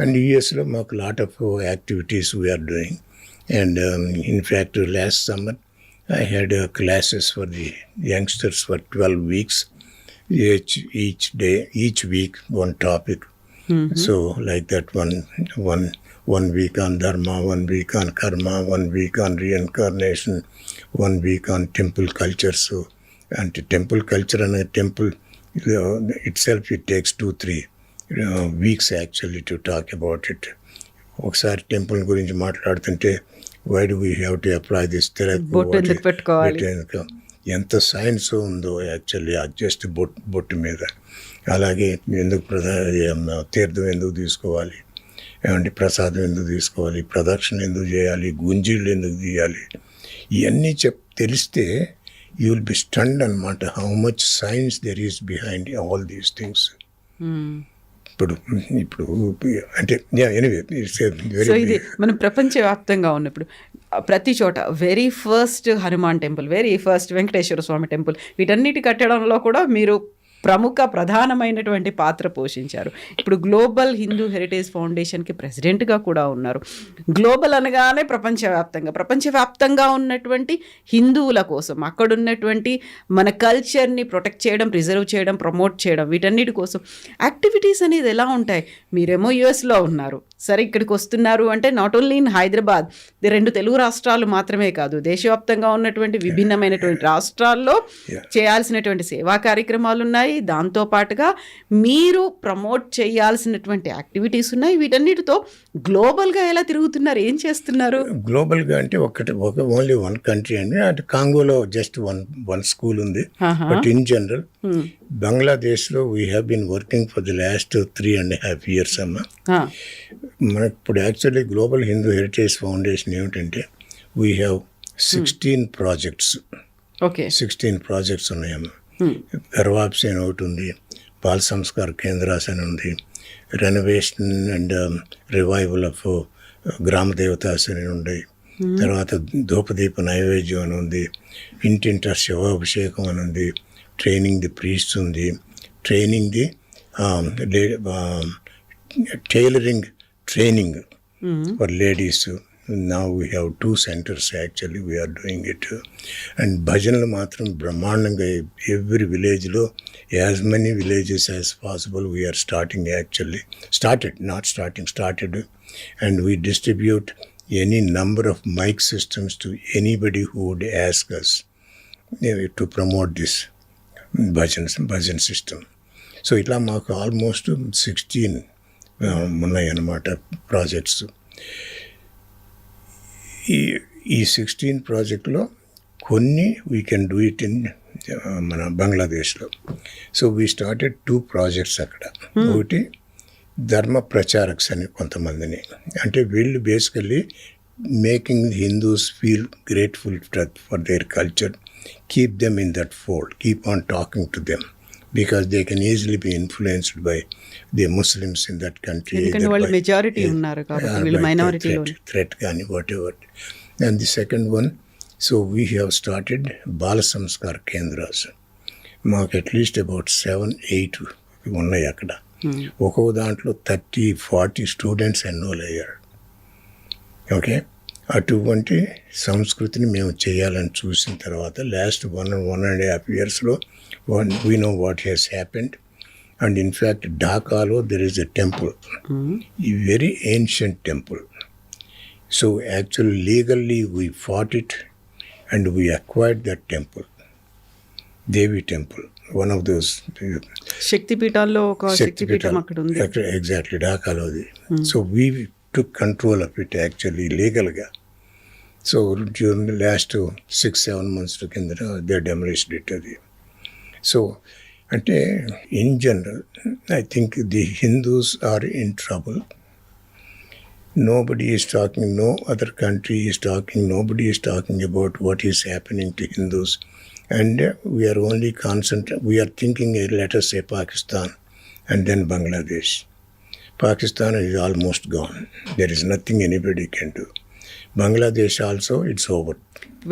And యుఎస్లో మాకు lot of activities we are doing. And in fact, last summer I had classes for the youngsters for 12 weeks. Each day, each week, one topic. So like that, one week on dharma, 1 week on karma, 1 week on reincarnation, 1 week on temple culture. So, and temple culture and a temple itself, it takes 2-3 weeks actually to talk about it. ఒకసారి temple గురించి మాట్లాడుతుంటే why do we have to apply this ఎంత science ఉందో actually just బొట్టు మీద. అలాగే ఎందుకు తీర్థం ఎందుకు తీసుకోవాలి, ఏమంటే ప్రసాదం ఎందుకు తీసుకోవాలి, ప్రదక్షిణ ఎందుకు చేయాలి, గుంజీళ్ళు ఎందుకు తీయాలి, ఇవన్నీ తెలిస్తే యూ విల్ బి స్టన్డ్ అనమాట how much science there is behind all these things. ఇప్పుడు అంటే ఎనీవే సో ఇది మనం ప్రపంచవ్యాప్తంగా ఉన్నప్పుడు ప్రతి చోట very first Hanuman temple, very first Venkateswara Swami temple, వీటన్నిటి కట్టడంలో కూడా మీరు ప్రధానమైనటువంటి పాత్ర పోషించారు. ఇప్పుడు గ్లోబల్ హిందూ హెరిటేజ్ ఫౌండేషన్కి ప్రెసిడెంట్గా కూడా ఉన్నారు. గ్లోబల్ అనగానే ప్రపంచవ్యాప్తంగా ఉన్నటువంటి హిందువుల కోసం, అక్కడున్నటువంటి మన కల్చర్ని ప్రొటెక్ట్ చేయడం, ప్రిజర్వ్ చేయడం, ప్రమోట్ చేయడం, వీటన్నిటి కోసం యాక్టివిటీస్ అనేది ఎలా ఉంటాయి? మీరేమో యుఎస్లో ఉన్నారు, సరే ఇక్కడికి వస్తున్నారు అంటే not only in Hyderabad, 2 Telugu రాష్ట్రాలు మాత్రమే కాదు, దేశవ్యాప్తంగా ఉన్నటువంటి విభిన్నమైనటువంటి రాష్ట్రాల్లో చేయాల్సినటువంటి సేవా కార్యక్రమాలు ఉన్నాయి. దాంతో పాటుగా మీరు ప్రమోట్ చేయాల్సినటువంటి యాక్టివిటీస్ ఉన్నాయి. వీటన్నిటితో గ్లోబల్గా ఎలా తిరుగుతున్నారు, ఏం చేస్తున్నారు? గ్లోబల్గా అంటే ఓన్లీ వన్ కంట్రీ అండి. అంటే కాంగోలో జస్ట్ వన్ స్కూల్ ఉంది. బట్ ఇన్ జనరల్ బంగ్లాదేశ్లో we have been working for the last 3.5 years అమ్మా. మనకు ఇప్పుడు actually global Hindu heritage Foundation ఏమిటంటే వీ హ్యావ్ 16 ప్రాజెక్ట్స్. 16 ప్రాజెక్ట్స్ ఉన్నాయమ్మా. గర్వాప్స్ అని ఒకటి ఉంది, బాల సంస్కార కేంద్రాస్ అని ఉంది, రెనోవేషన్ అండ్ రివైవల్ ఆఫ్ గ్రామ దేవతాస్ అని ఉన్నాయి, తర్వాత ధూపదీప నైవేద్యం అని ఉంది, ఇంటింట శివాభిషేకం అని ఉంది, ట్రైనింగ్ ది ప్రీస్ట్ ఉంది, training the tailoring training for ladies. Now we have 2 centers actually, we are doing it. And భజనలు మాత్రం బ్రహ్మాండంగా every villageలో as many villages as possible we are starting actually. Started. And we distribute any number of mic systems to anybody who would ask us to promote this bhajan system. So ఇట్లా మాకు almost 16 ఉన్నాయి అన్నమాట projects. ఈ 16 ప్రాజెక్టులో కొన్ని we can do it in మన బంగ్లాదేశ్లో. So we started 2 projects అక్కడ. ఒకటి ధర్మ ప్రచారక్స్ అని కొంతమందిని, అంటే వీళ్ళు basically making Hindus feel grateful for their culture, keep them in that fold, keep on talking to them because they can easily be influenced by the Muslims in that country. ఎందుకంటే వాళ్ళు majority ఉన్నారు కాబట్టి వీళ్ళు మైనారిటీలో threat కానీ whatever. And the second one, so we have started బాల సంస్కార కేంద్రాస్. మాకు at least about 7-8 ఉన్నాయి అక్కడ. ఒక్కో దాంట్లో 30-40 స్టూడెంట్స్ ఎన్రోల్ అయ్యారు. ఓకే, అటువంటి సంస్కృతిని మేము చేయాలని చూసిన తర్వాత last 1.5 yearsలో we know what has happened. And in fact, Dhakalo, there is a temple, a very ancient temple. So actually, legally, we fought it and we acquired that temple, Devi temple, one of those. Shakti Peetallo oka Shakti Peetam akkada undi. Exactly, Dhakalo. So we took control of it actually legally. So during the last 6-7 months, they demolished it. So, అంటే in general I think the Hindus are in trouble. Nobody is talking, no other country is talking, nobody is talking about what is happening to Hindus And we are only we are thinking, let us say Pakistan and then Bangladesh. Pakistan is almost gone. There is nothing anybody can do. Bangladesh also, it's over.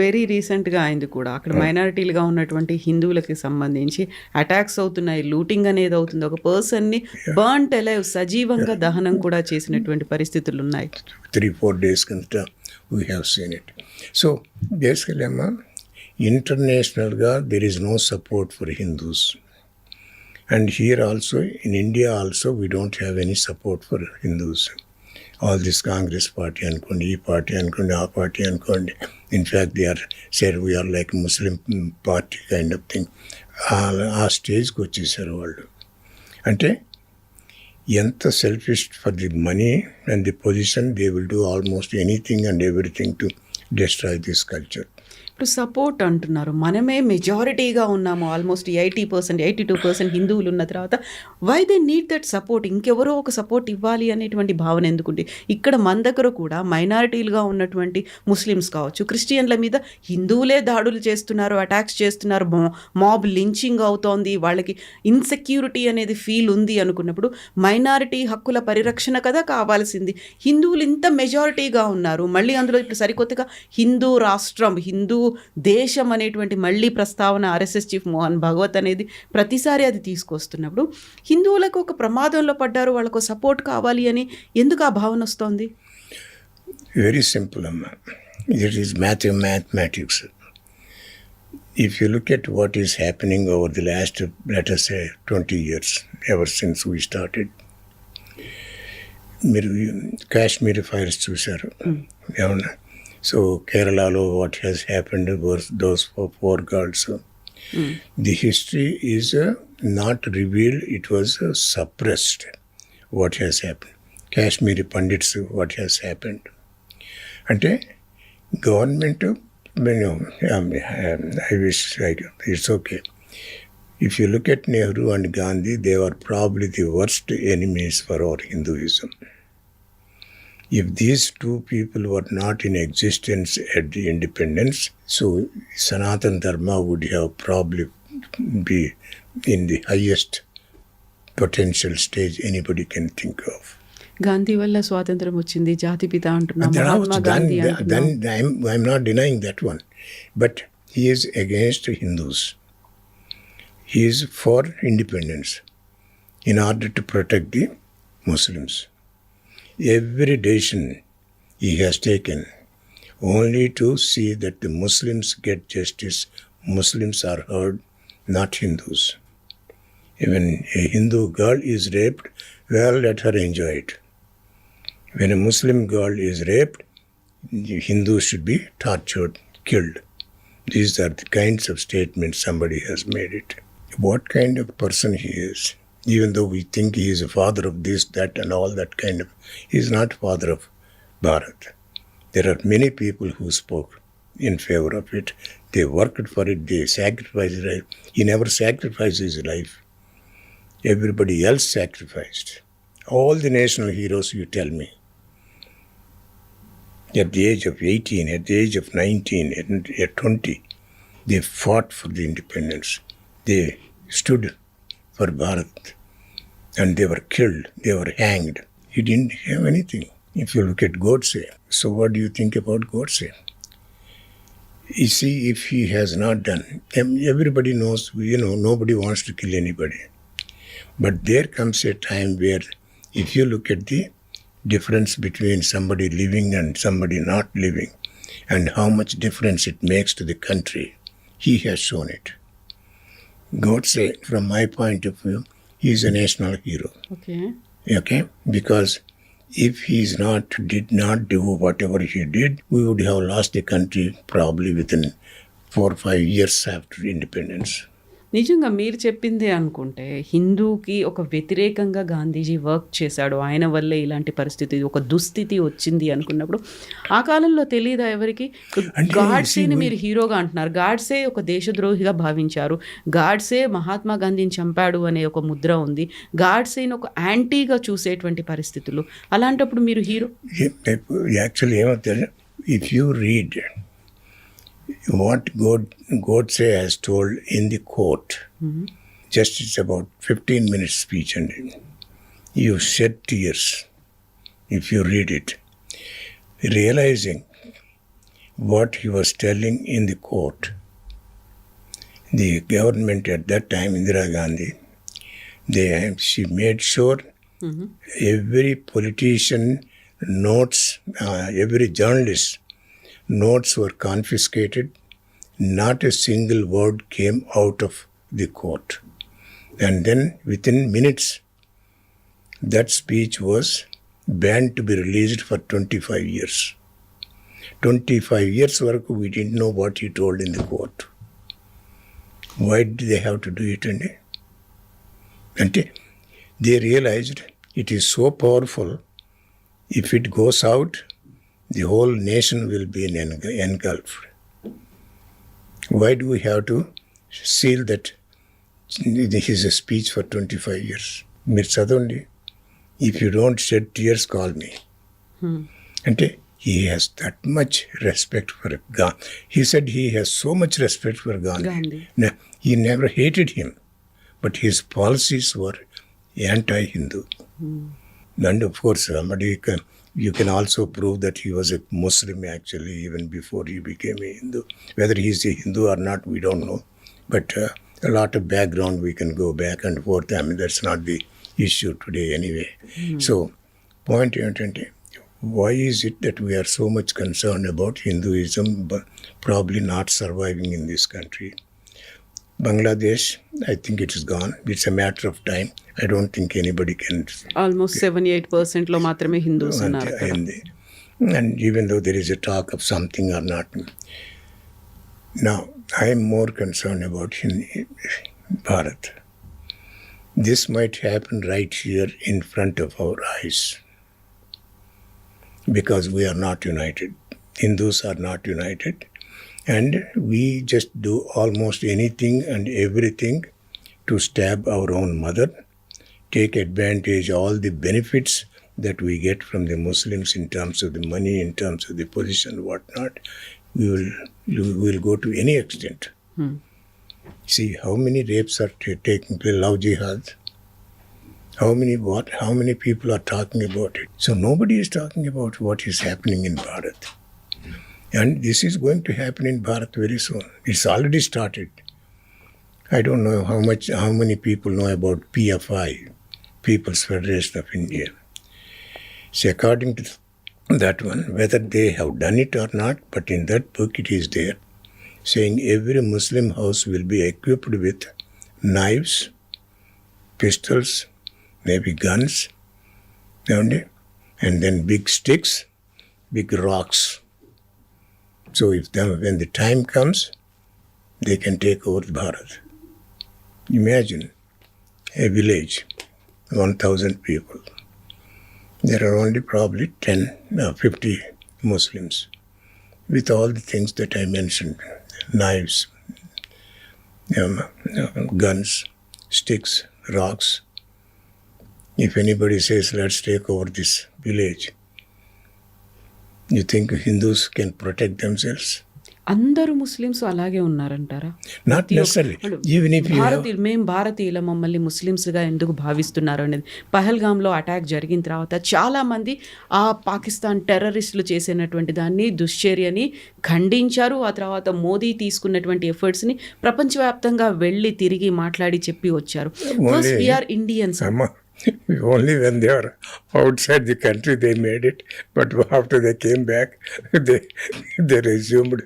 Very రీసెంట్గా అయింది కూడా. అక్కడ మైనారిటీలుగా ఉన్నటువంటి హిందువులకి సంబంధించి attacks అవుతున్నాయి, looting అనేది అవుతుంది, ఒక పర్సన్ని బర్న్ట్ అలైవ్ సజీవంగా దహనం కూడా చేసినటువంటి పరిస్థితులు ఉన్నాయి. 3-4 days కిందట we have seen it. So basically, internationalగా there is no support for Hindus. And here also, in India also, we don't have any support for Hindus. All this Congress party అనుకోండి, ఈ party అనుకోండి, ఆ party అనుకోండి. In fact, they are said we are like Muslim party kind of thing. ఆ స్టేజ్కి వచ్చేసారు వాళ్ళు. అంటే ఎంత selfish for the money and the position, they will do almost anything and everything to destroy this culture. ఇప్పుడు support అంటున్నారు, మనమే మెజారిటీగా ఉన్నాము, ఆల్మోస్ట్ 80%, 82% హిందువులు ఉన్న తర్వాత why they need that support? ఇంకెవరో ఒక సపోర్ట్ ఇవ్వాలి అనేటువంటి భావన ఎందుకుంటే, ఇక్కడ మన దగ్గర కూడా మైనారిటీలుగా ఉన్నటువంటి ముస్లిమ్స్ కావచ్చు, క్రిస్టియన్ల మీద హిందువులే దాడులు చేస్తున్నారు, అటాక్స్ చేస్తున్నారు, మాబ్ లించింగ్ అవుతోంది, వాళ్ళకి ఇన్సెక్యూరిటీ అనేది ఫీల్ ఉంది అనుకున్నప్పుడు మైనారిటీ హక్కుల పరిరక్షణ కదా కావాల్సింది. హిందువులు ఇంత మెజారిటీగా ఉన్నారు, మళ్ళీ అందులో ఇప్పుడు సరికొత్తగా హిందూ రాష్ట్రం, హిందూ దేశం అనేటువంటి మళ్ళీ ప్రస్తావన ఆర్ఎస్ఎస్ చీఫ్ మోహన్ భగవత్ అనేది ప్రతిసారి అది తీసుకొస్తున్నప్పుడు హిందువులకు ఒక ప్రమాదంలో పడ్డారు, వాళ్ళకు సపోర్ట్ కావాలి అని ఎందుకు ఆ భావన వస్తోంది? వెరీ సింపుల్ అమ్మా, it is mathematics. If you look at what is happening over the last, let us say, 20 years, ever since we started, మీరు కాశ్మీర్ ఫైర్స్ చూశారు ఏమన్నా? So Kerala, what has happened was those 4 girls. The history is not revealed, it was suppressed. What has happened? Kashmiri Pandits, what has happened? Ante government, I wish it's okay. If you look at Nehru and Gandhi, they were probably the worst enemies for our Hinduism. If these two people were not in existence at the independence, so Sanatan Dharma would have probably be in the highest potential stage anybody can think of. Gandhi వల్ల స్వాతంత్రం వచ్చింది, జాతిపిత అంటున్నాం, మహాత్మా గాంధీ అంటున్నాం. I'm not denying that one, but he is against Hindus. He is for independence in order to protect the Muslims. Every decision he has taken only to see that the Muslims get justice. Muslims are heard, not Hindus. Even a Hindu girl is raped, well, let her enjoy it. When a Muslim girl is raped, the Hindus should be tortured, killed. These are the kinds of statements somebody has made it. What kind of person he is? Even though we think he is a father of this, that and all that kind of, he is not father of Bharat. There are many people who spoke in favor of it. They worked for it, they sacrificed it. He never sacrificed his life. Everybody else sacrificed. All the national heroes, you tell me, at the age of 18, at the age of 19, at 20, they fought for the independence. They stood for Bharat. And they were killed, they were hanged. He didn't have anything. If you look at Godse, so what do you think about Godse? You see, if he has not done, everybody knows, nobody wants to kill anybody. But there comes a time where if you look at the difference between somebody living and somebody not living, and how much difference it makes to the country, he has shown it. Godse, from my point of view, he is a national hero. Okay? Because if he did not do whatever he did, we would have lost the country probably within 4 or 5 years after independence. నిజంగా మీరు చెప్పిందే అనుకుంటే హిందూకి ఒక వ్యతిరేకంగా Gandhiji work చేశాడు, ఆయన వల్లే ఇలాంటి పరిస్థితి, ఒక దుస్థితి వచ్చింది అనుకున్నప్పుడు ఆ కాలంలో తెలియదా ఎవరికి? గాడ్సేని మీరు హీరోగా అంటున్నారు, గాడ్సే ఒక దేశద్రోహిగా భావించారు, గాడ్సే మహాత్మా గాంధీని చంపాడు అనే ఒక ముద్ర ఉంది, గాడ్సేని ఒక యాంటీగా చూసేటువంటి పరిస్థితులు, అలాంటప్పుడు మీరు హీరో? యాక్చువల్లీ ఏమవుతుంది, if you read what Godse has told in the court, just it's about 15 minutes speech, and you shed tears if you read it, realizing what he was telling in the court. The government at that time, Indira Gandhi, she made sure every politician notes, every journalist notes were confiscated. Not a single word came out of the court. And then within minutes, that speech was banned to be released for 25 years. 25 years work, we didn't know what he told in the court. Why did they have to do it? And they realized it is so powerful. If it goes out, the whole nation will be engulfed. Why do we have to seal that his speech for 25 years? Mirsadu, if you don't shed tears, call me. And he has that much respect for Gandhi. He said he has so much respect for Gandhi. Now, he never hated him, but his policies were anti-Hindu. And of course, you can also prove that he was a Muslim actually even before he became a Hindu. Whether he's a Hindu or not, we don't know. But a lot of background we can go back and forth. I mean, that's not the issue today anyway. So, point 20. Why is it that we are so much concerned about Hinduism but probably not surviving in this country? Bangladesh, I think it is gone. It's a matter of time. I don't think anybody can. Almost 78% లో మాత్రమే Hindus ఉన్నారు. And even though there is a talk of something or not. Now, I am more concerned about Bharat. This might happen right here in front of our eyes. Because we are not united. Hindus are not united. And we just do almost anything and everything to stab our own mother, take advantage of all the benefits that we get from the Muslims in terms of the money, in terms of the position, whatnot. We will go to any extent. See how many rapes are taking place, love jihad. How many people are talking about it? So nobody is talking about what is happening in Bharat. And this is going to happen in Bharat very soon. It's already started. I don't know how many people know about PFI, People's Federation of India. So according to that one, whether they have done it or not, but in that book it is there, saying every Muslim house will be equipped with knives, pistols, maybe guns, and then big sticks, big rocks. So when the time comes, they can take over Bharat. Imagine a village, 1,000 people. There are only probably 50 Muslims with all the things that I mentioned, knives, guns, sticks, rocks. If anybody says, let's take over this village, you think Hindus can protect themselves? అందరూ Muslims అలాగే ఉన్నారంటారా? Not necessarily. Even if you have... మేము భారతీయుల మమ్మల్ని ముస్లిమ్స్గా ఎందుకు భావిస్తున్నారు అనేది పహల్గామ్లో attack జరిగిన తర్వాత చాలామంది ఆ పాకిస్తాన్ టెర్రరిస్టులు చేసినటువంటి దాన్ని దుశ్చర్యని ఖండించారు. ఆ తర్వాత మోదీ తీసుకున్నటువంటి ఎఫర్ట్స్ని ప్రపంచవ్యాప్తంగా వెళ్ళి తిరిగి మాట్లాడి చెప్పి వచ్చారు. First we are Indians. Only when they are outside the country they made it, but after they came back, they resumed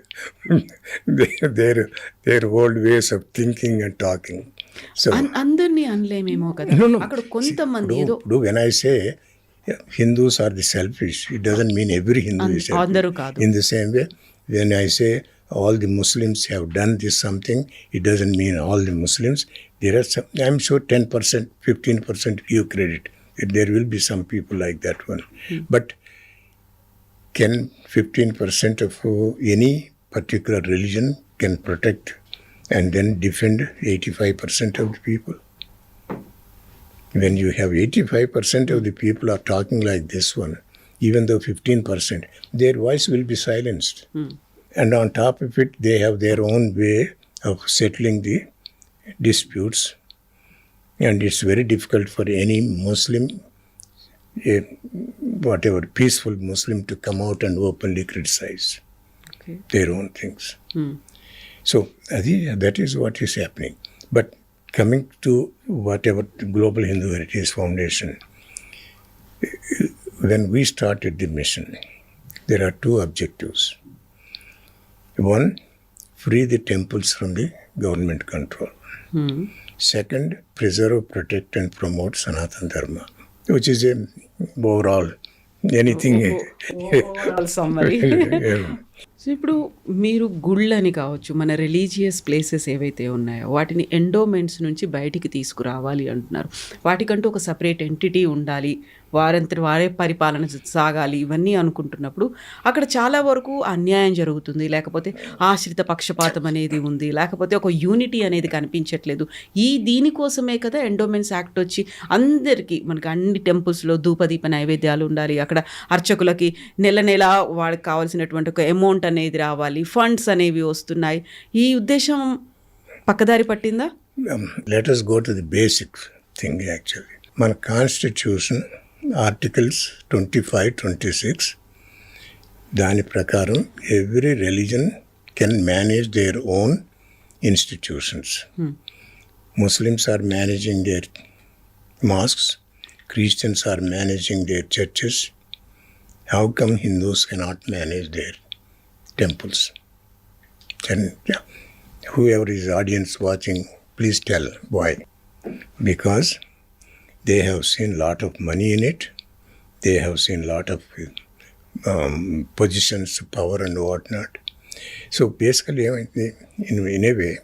their old ways of thinking and talking. So అందరినీ అనలేమేమో కదా, అక్కడ కొంతమంది ఏదో. When I say Hindus are the selfish, it doesn't mean every Hindu is selfish. అందరూ కాదు. In the same way, when I say all the Muslims have done this something, it doesn't mean all the Muslims. There are some, I'm sure 10%, 15% give credit. There will be some people like that one. But can 15% of any particular religion can protect and then defend 85% of the people? When you have 85% of the people are talking like this one, even though 15%, their voice will be silenced. And on top of it, they have their own way of settling the disputes. And it's very difficult for any Muslim, whatever peaceful Muslim, to come out and openly criticize their own things. So that is what is happening. But coming to whatever the Global Hindu Heritage Foundation, when we started the mission, there are two objectives. One, free the temples from the government control. Second, preserve, protect and promote Sanatana Dharma, which is a overall anything. Overall summary. Yeah. So ఇప్పుడు మీరు గుళ్ళని కావచ్చు, మన religious places ఏవైతే ఉన్నాయో వాటిని endowments నుంచి బయటికి తీసుకురావాలి అంటున్నారు. వాటికంటూ ఒక సపరేట్ ఎంటిటీ ఉండాలి, వారంతటి వారే పరిపాలన సాగాలి, ఇవన్నీ అనుకుంటున్నప్పుడు అక్కడ చాలా వరకు అన్యాయం జరుగుతుంది, లేకపోతే ఆశ్రిత పక్షపాతం అనేది ఉంది, లేకపోతే ఒక యూనిటీ అనేది కనిపించట్లేదు. దీనికోసమే కదా ఎండోమెంట్స్ యాక్ట్ వచ్చి అందరికీ మనకి అన్ని టెంపుల్స్లో ధూపదీప నైవేద్యాలు ఉండాలి, అక్కడ అర్చకులకి నెల నెల వాళ్ళకి కావాల్సినటువంటి ఒక అమౌంట్ అనేది రావాలి, ఫండ్స్ అనేవి వస్తున్నాయి. ఈ ఉద్దేశం పక్కదారి పట్టిందా? Let us go to the basic thing actually. మన కాన్స్టిట్యూషన్ ఆర్టికల్స్ 25-26 దాని ప్రకారం every religion can manage their own institutions. Muslims are managing their mosques, Christians are managing their churches. How come Hindus cannot manage their temples? And whoever is audience watching, please tell why. Because they have seen lot of money in it. They have seen lot of positions, power and whatnot. So basically, in a way,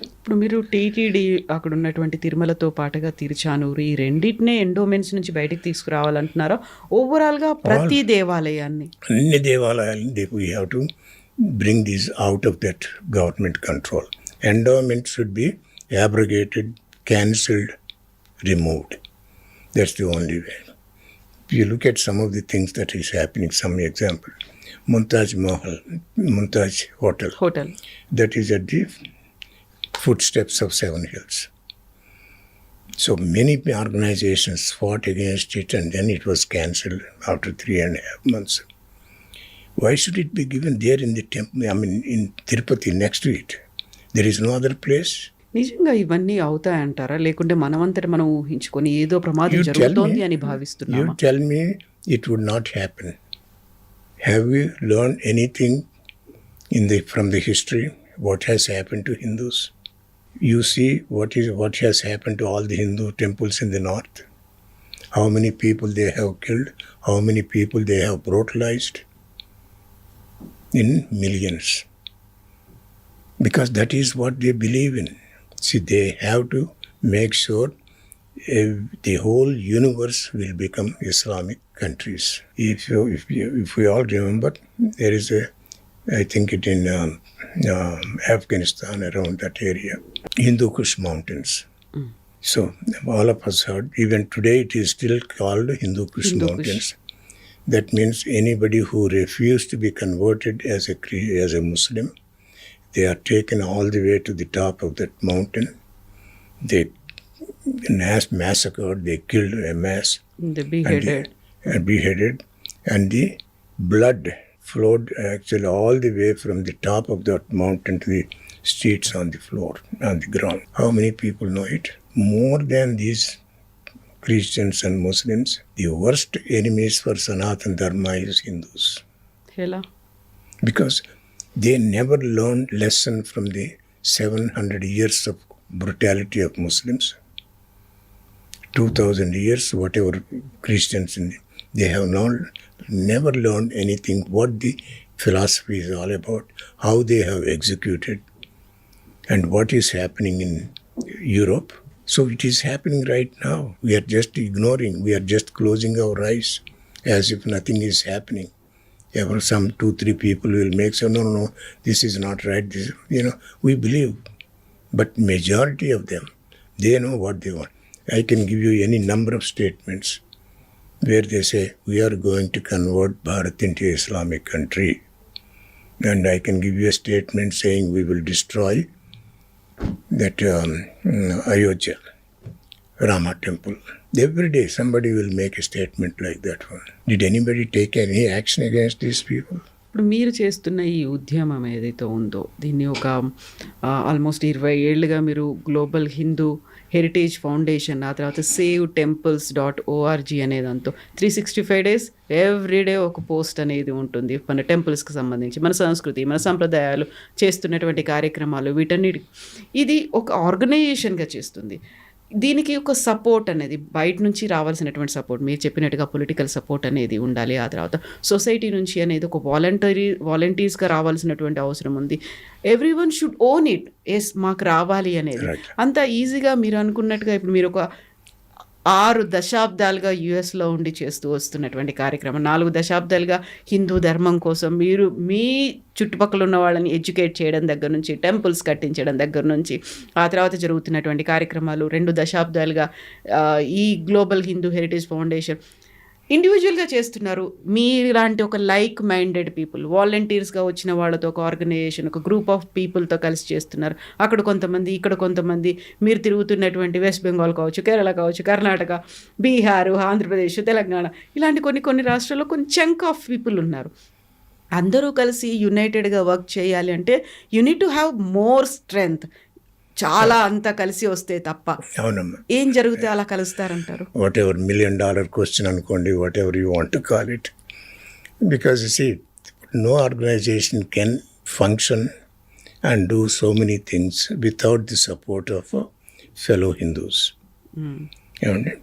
ఇప్పుడు మీరు TTD అక్కడ ఉన్నటువంటి తిరుమలతో పాటుగా తిరుచానూరు ఈ రెండింటినే endowments నుంచి బయటకు తీసుకురావాలంటున్నారా? ఓవరాల్గా ప్రతి దేవాలయాన్ని, అన్ని దేవాలయాలని we have to bring these out of that government control. Endowment should be abrogated, cancelled, removed. That's the only way. If you look at some of the things that is happening, some example, Mumtaz Hotel. That is at the footsteps of Seven Hills. So many organizations fought against it and then it was cancelled after 3.5 months. Why should it be given there in the temple? I mean, in Tirupati, next to it? There is no other place. నిజంగా ఇవన్నీ అవుతాయంటారా, లేకుంటే మనమంతట మనం ఊహించుకొని ఏదో ప్రమాదం జరుగుతోంది అని భావిస్తున్నామా? You tell me it would not happen. Have we learned anything from the history? What has happened to Hindus? You see what has happened to all the Hindu temples in the north. How many people they have killed, how many people they have brutalized in millions. Because that is what they believe in. See, they have to make sure the whole universe will become Islamic countries. If we all remember, there is I think it in Afghanistan, around that area, Hindu Kush mountains. So all of us heard, even today it is still called Hindu Kush mountains. That means anybody who refused to be converted as a Muslim, they are taken all the way to the top of that mountain. They massacred, they killed a mass. They beheaded. And the blood flowed actually all the way from the top of that mountain to the streets on the floor, on the ground. How many people know it? More than these Christians and Muslims, the worst enemies for Sanatana Dharma is Hindus. Hela. Because they never learned lesson from the 700 years of brutality of Muslims. 2000 years, whatever Christians, they have never learned anything what the philosophy is all about, how they have executed, and what is happening in Europe. So it is happening right now. We are just ignoring, we are just closing our eyes as if nothing is happening. Ever some 2-3 people will make say, no, this is not right. This, we believe. But majority of them, they know what they want. I can give you any number of statements where they say, we are going to convert Bharat into Islamic country. And I can give you a statement saying we will destroy that Ayodhya Rama temple. Every day somebody will make a statement like that one. Did anybody take any action against these people? ఇప్పుడు మీరు చేస్తున్న ఈ ఉద్యమం ఏదైతే ఉందో దీన్ని ఒక almost 20 ఏళ్ళుగా మీరు గ్లోబల్ హిందూ హెరిటేజ్ ఫౌండేషన్, ఆ తర్వాత SaveTemples.org అనే దాంతో 365 days ఎవ్రీడే ఒక పోస్ట్ అనేది ఉంటుంది మన టెంపుల్స్కి సంబంధించి, మన సంస్కృతి, మన సంప్రదాయాలు, చేస్తున్నటువంటి కార్యక్రమాలు, వీటన్నిటి ఇది ఒక ఆర్గనైజేషన్గా చేస్తుంది. దీనికి ఒక సపోర్ట్ అనేది బయట నుంచి రావాల్సినటువంటి సపోర్ట్, మీరు చెప్పినట్టుగా పొలిటికల్ సపోర్ట్ అనేది ఉండాలి. ఆ తర్వాత సొసైటీ నుంచి అనేది ఒక వాలంటీర్స్గా రావాల్సినటువంటి అవసరం ఉంది. Everyone should own it. Yes, మాకు రావాలి అనేది అంత ఈజీగా మీరు అనుకున్నట్టుగా ఇప్పుడు మీరు ఒక 6 దశాబ్దాలుగా యుఎస్లో ఉండి చేస్తూ వస్తున్నటువంటి కార్యక్రమం, 4 దశాబ్దాలుగా హిందూ ధర్మం కోసం మీరు మీ చుట్టుపక్కల ఉన్న వాళ్ళని ఎడ్యుకేట్ చేయడం దగ్గర నుంచి, టెంపుల్స్ కట్టించడం దగ్గర నుంచి, ఆ తర్వాత జరుగుతున్నటువంటి కార్యక్రమాలు, 2 దశాబ్దాలుగా ఈ గ్లోబల్ హిందూ హెరిటేజ్ ఫౌండేషన్ ఇండివిజువల్గా చేస్తున్నారు. మీలాంటి ఒక లైక్ మైండెడ్ పీపుల్, వాలంటీర్స్గా వచ్చిన వాళ్ళతో ఒక ఆర్గనైజేషన్, ఒక గ్రూప్ ఆఫ్ పీపుల్తో కలిసి చేస్తున్నారు. అక్కడ కొంతమంది, ఇక్కడ కొంతమంది, మీరు తిరుగుతున్నటువంటి వెస్ట్ బెంగాల్ కావచ్చు, కేరళ కావచ్చు, కర్ణాటక, బీహార్, ఆంధ్రప్రదేశ్, తెలంగాణ, ఇలాంటి కొన్ని రాష్ట్రాల్లో కొన్ని చంక్ ఆఫ్ పీపుల్ ఉన్నారు. అందరూ కలిసి యునైటెడ్గా వర్క్ చేయాలి అంటే you need to have more strength. చాలా అంతా కలిసి వస్తే తప్ప అవునమ్మా. ఏం జరిగితే అలా కలుస్తారంటారు? వాట్ ఎవర్ $1 million question అనుకోండి, whatever you want to call it. Because you see, no organisation can function and do so many things without the support of fellow Hindus. ఏమండి?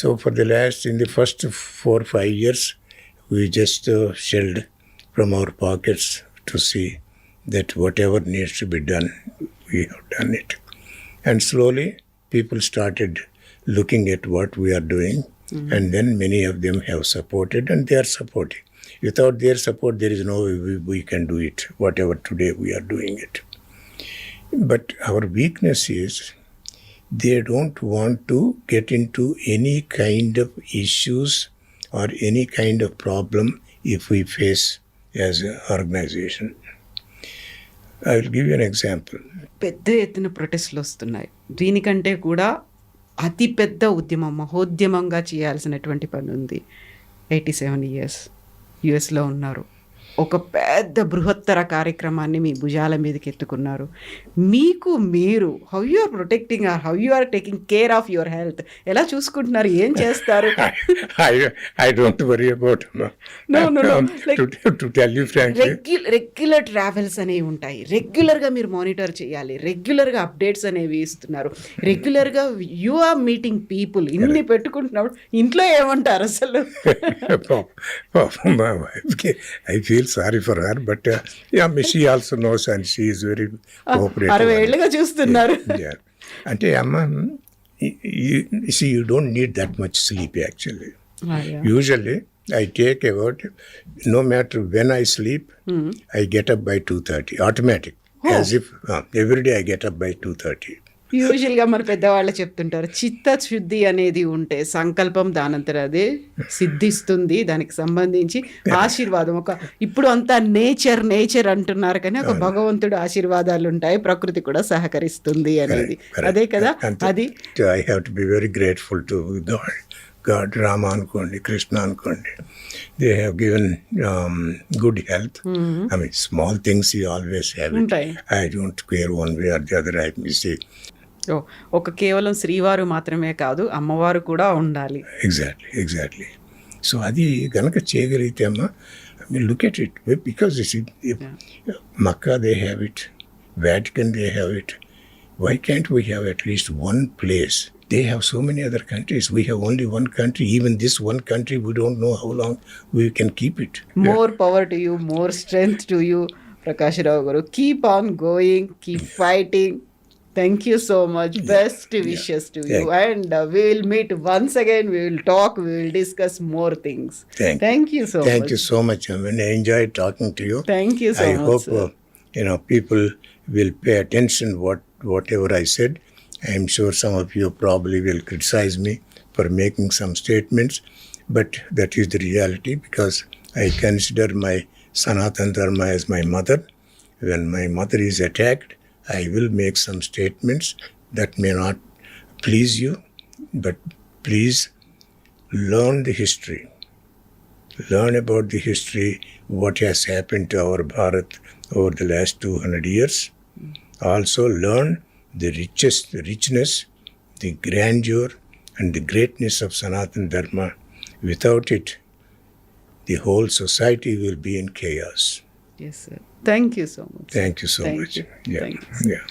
So for the last, in the first 4-5 years, we just shelled from our pockets to see that whatever needs to be done, we have done it. And slowly people started looking at what we are doing, and then many of them have supported and they are supporting. Without their support, there is no way we can do it, whatever today we are doing it. But our weakness is they don't want to get into any kind of issues or any kind of problem if we face as an organization. I will give you an example. పెద్ద ఎత్తున ప్రొటెస్ట్లు వస్తున్నాయి. దీనికంటే కూడా అతి పెద్ద ఉద్యమం, మహోద్యమంగా చేయాల్సినటువంటి పని ఉంది. 87 years యుఎస్లో ఉన్నారు. ఒక పెద్ద బృహత్తర కార్యక్రమాన్ని మీ భుజాల మీదకి ఎత్తుకున్నారు. మీకు మీరు how you are protecting or how you are taking care of your health, ఎలా చూసుకుంటున్నారు, ఏం చేస్తారు? I don't worry about No. to tell you frankly. Regular travels అనేవి ఉంటాయి. రెగ్యులర్గా మీరు మానిటర్ చేయాలి. రెగ్యులర్గా అప్డేట్స్ అనేవి ఇస్తున్నారు. రెగ్యులర్గా యు ఆర్ మీటింగ్ పీపుల్. ఇన్ని పెట్టుకుంటున్నప్పుడు ఇంట్లో ఏమంటారు అసలు? My wife, I feel sorry for her, but she also knows and she is very cooperative. 60 ఏళ్ళుగా చూస్తున్నారు. Yeah. అంటే అమ్మ, you don't need that much sleep actually. Usually I take about, no matter when I sleep, I get up by 2:30, automatic. As if every day I get up by 2:30. యూజువల్గా మన పెద్దవాళ్ళు చెప్తుంటారు, చిత్తశుద్ధి అనేది ఉంటే సంకల్పం దానంతర అదే సిద్ధిస్తుంది. దానికి సంబంధించి ఆశీర్వాదం, ఒక ఇప్పుడు అంతా నేచర్ అంటున్నారు కానీ ఒక భగవంతుడు ఆశీర్వాదాలు ఉంటాయి, ప్రకృతి కూడా సహకరిస్తుంది అనేది. అదే కదా అది. I have to be very grateful to God, Rama అనుకోండి, కృష్ణ అనుకోండి, they have given good health. I mean, small things you always have it. I don't care one way or the other. I see. ఒక కేవలం శ్రీవారు మాత్రమే కాదు, అమ్మవారు కూడా ఉండాలి. ఎగ్జాక్ట్లీ. సో అది గనక చేయగలిగితే అమ్మ, look at it, because Mecca they have it, Vatican they have it. Why can't we have at least one place? They have so many other countries. We have only one country. Even this one country, we don't know how long we can keep it. More power to you, more strength to you, Prakash Rao garu. Keep on going, keep fighting. Thank you so much. Best wishes to you. And we will meet once again. We will talk. We will discuss more things. Thank you so much. Thank you so much. I enjoyed talking to you. Thank you so much. I hope people will pay attention whatever I said. I am sure some of you probably will criticize me for making some statements, but that is the reality, because I consider my Sanatan Dharma as my mother. When my mother is attacked, I will make some statements that may not please you, but please learn the history. Learn about the history, what has happened to our Bharat over the last 200 years. Also learn the richness, the grandeur and the greatness of Sanatan Dharma. Without it, the whole society will be in chaos. Yes, sir. Thank you so much. Thank you so Thank much. you. Yeah. Thank you. Yeah.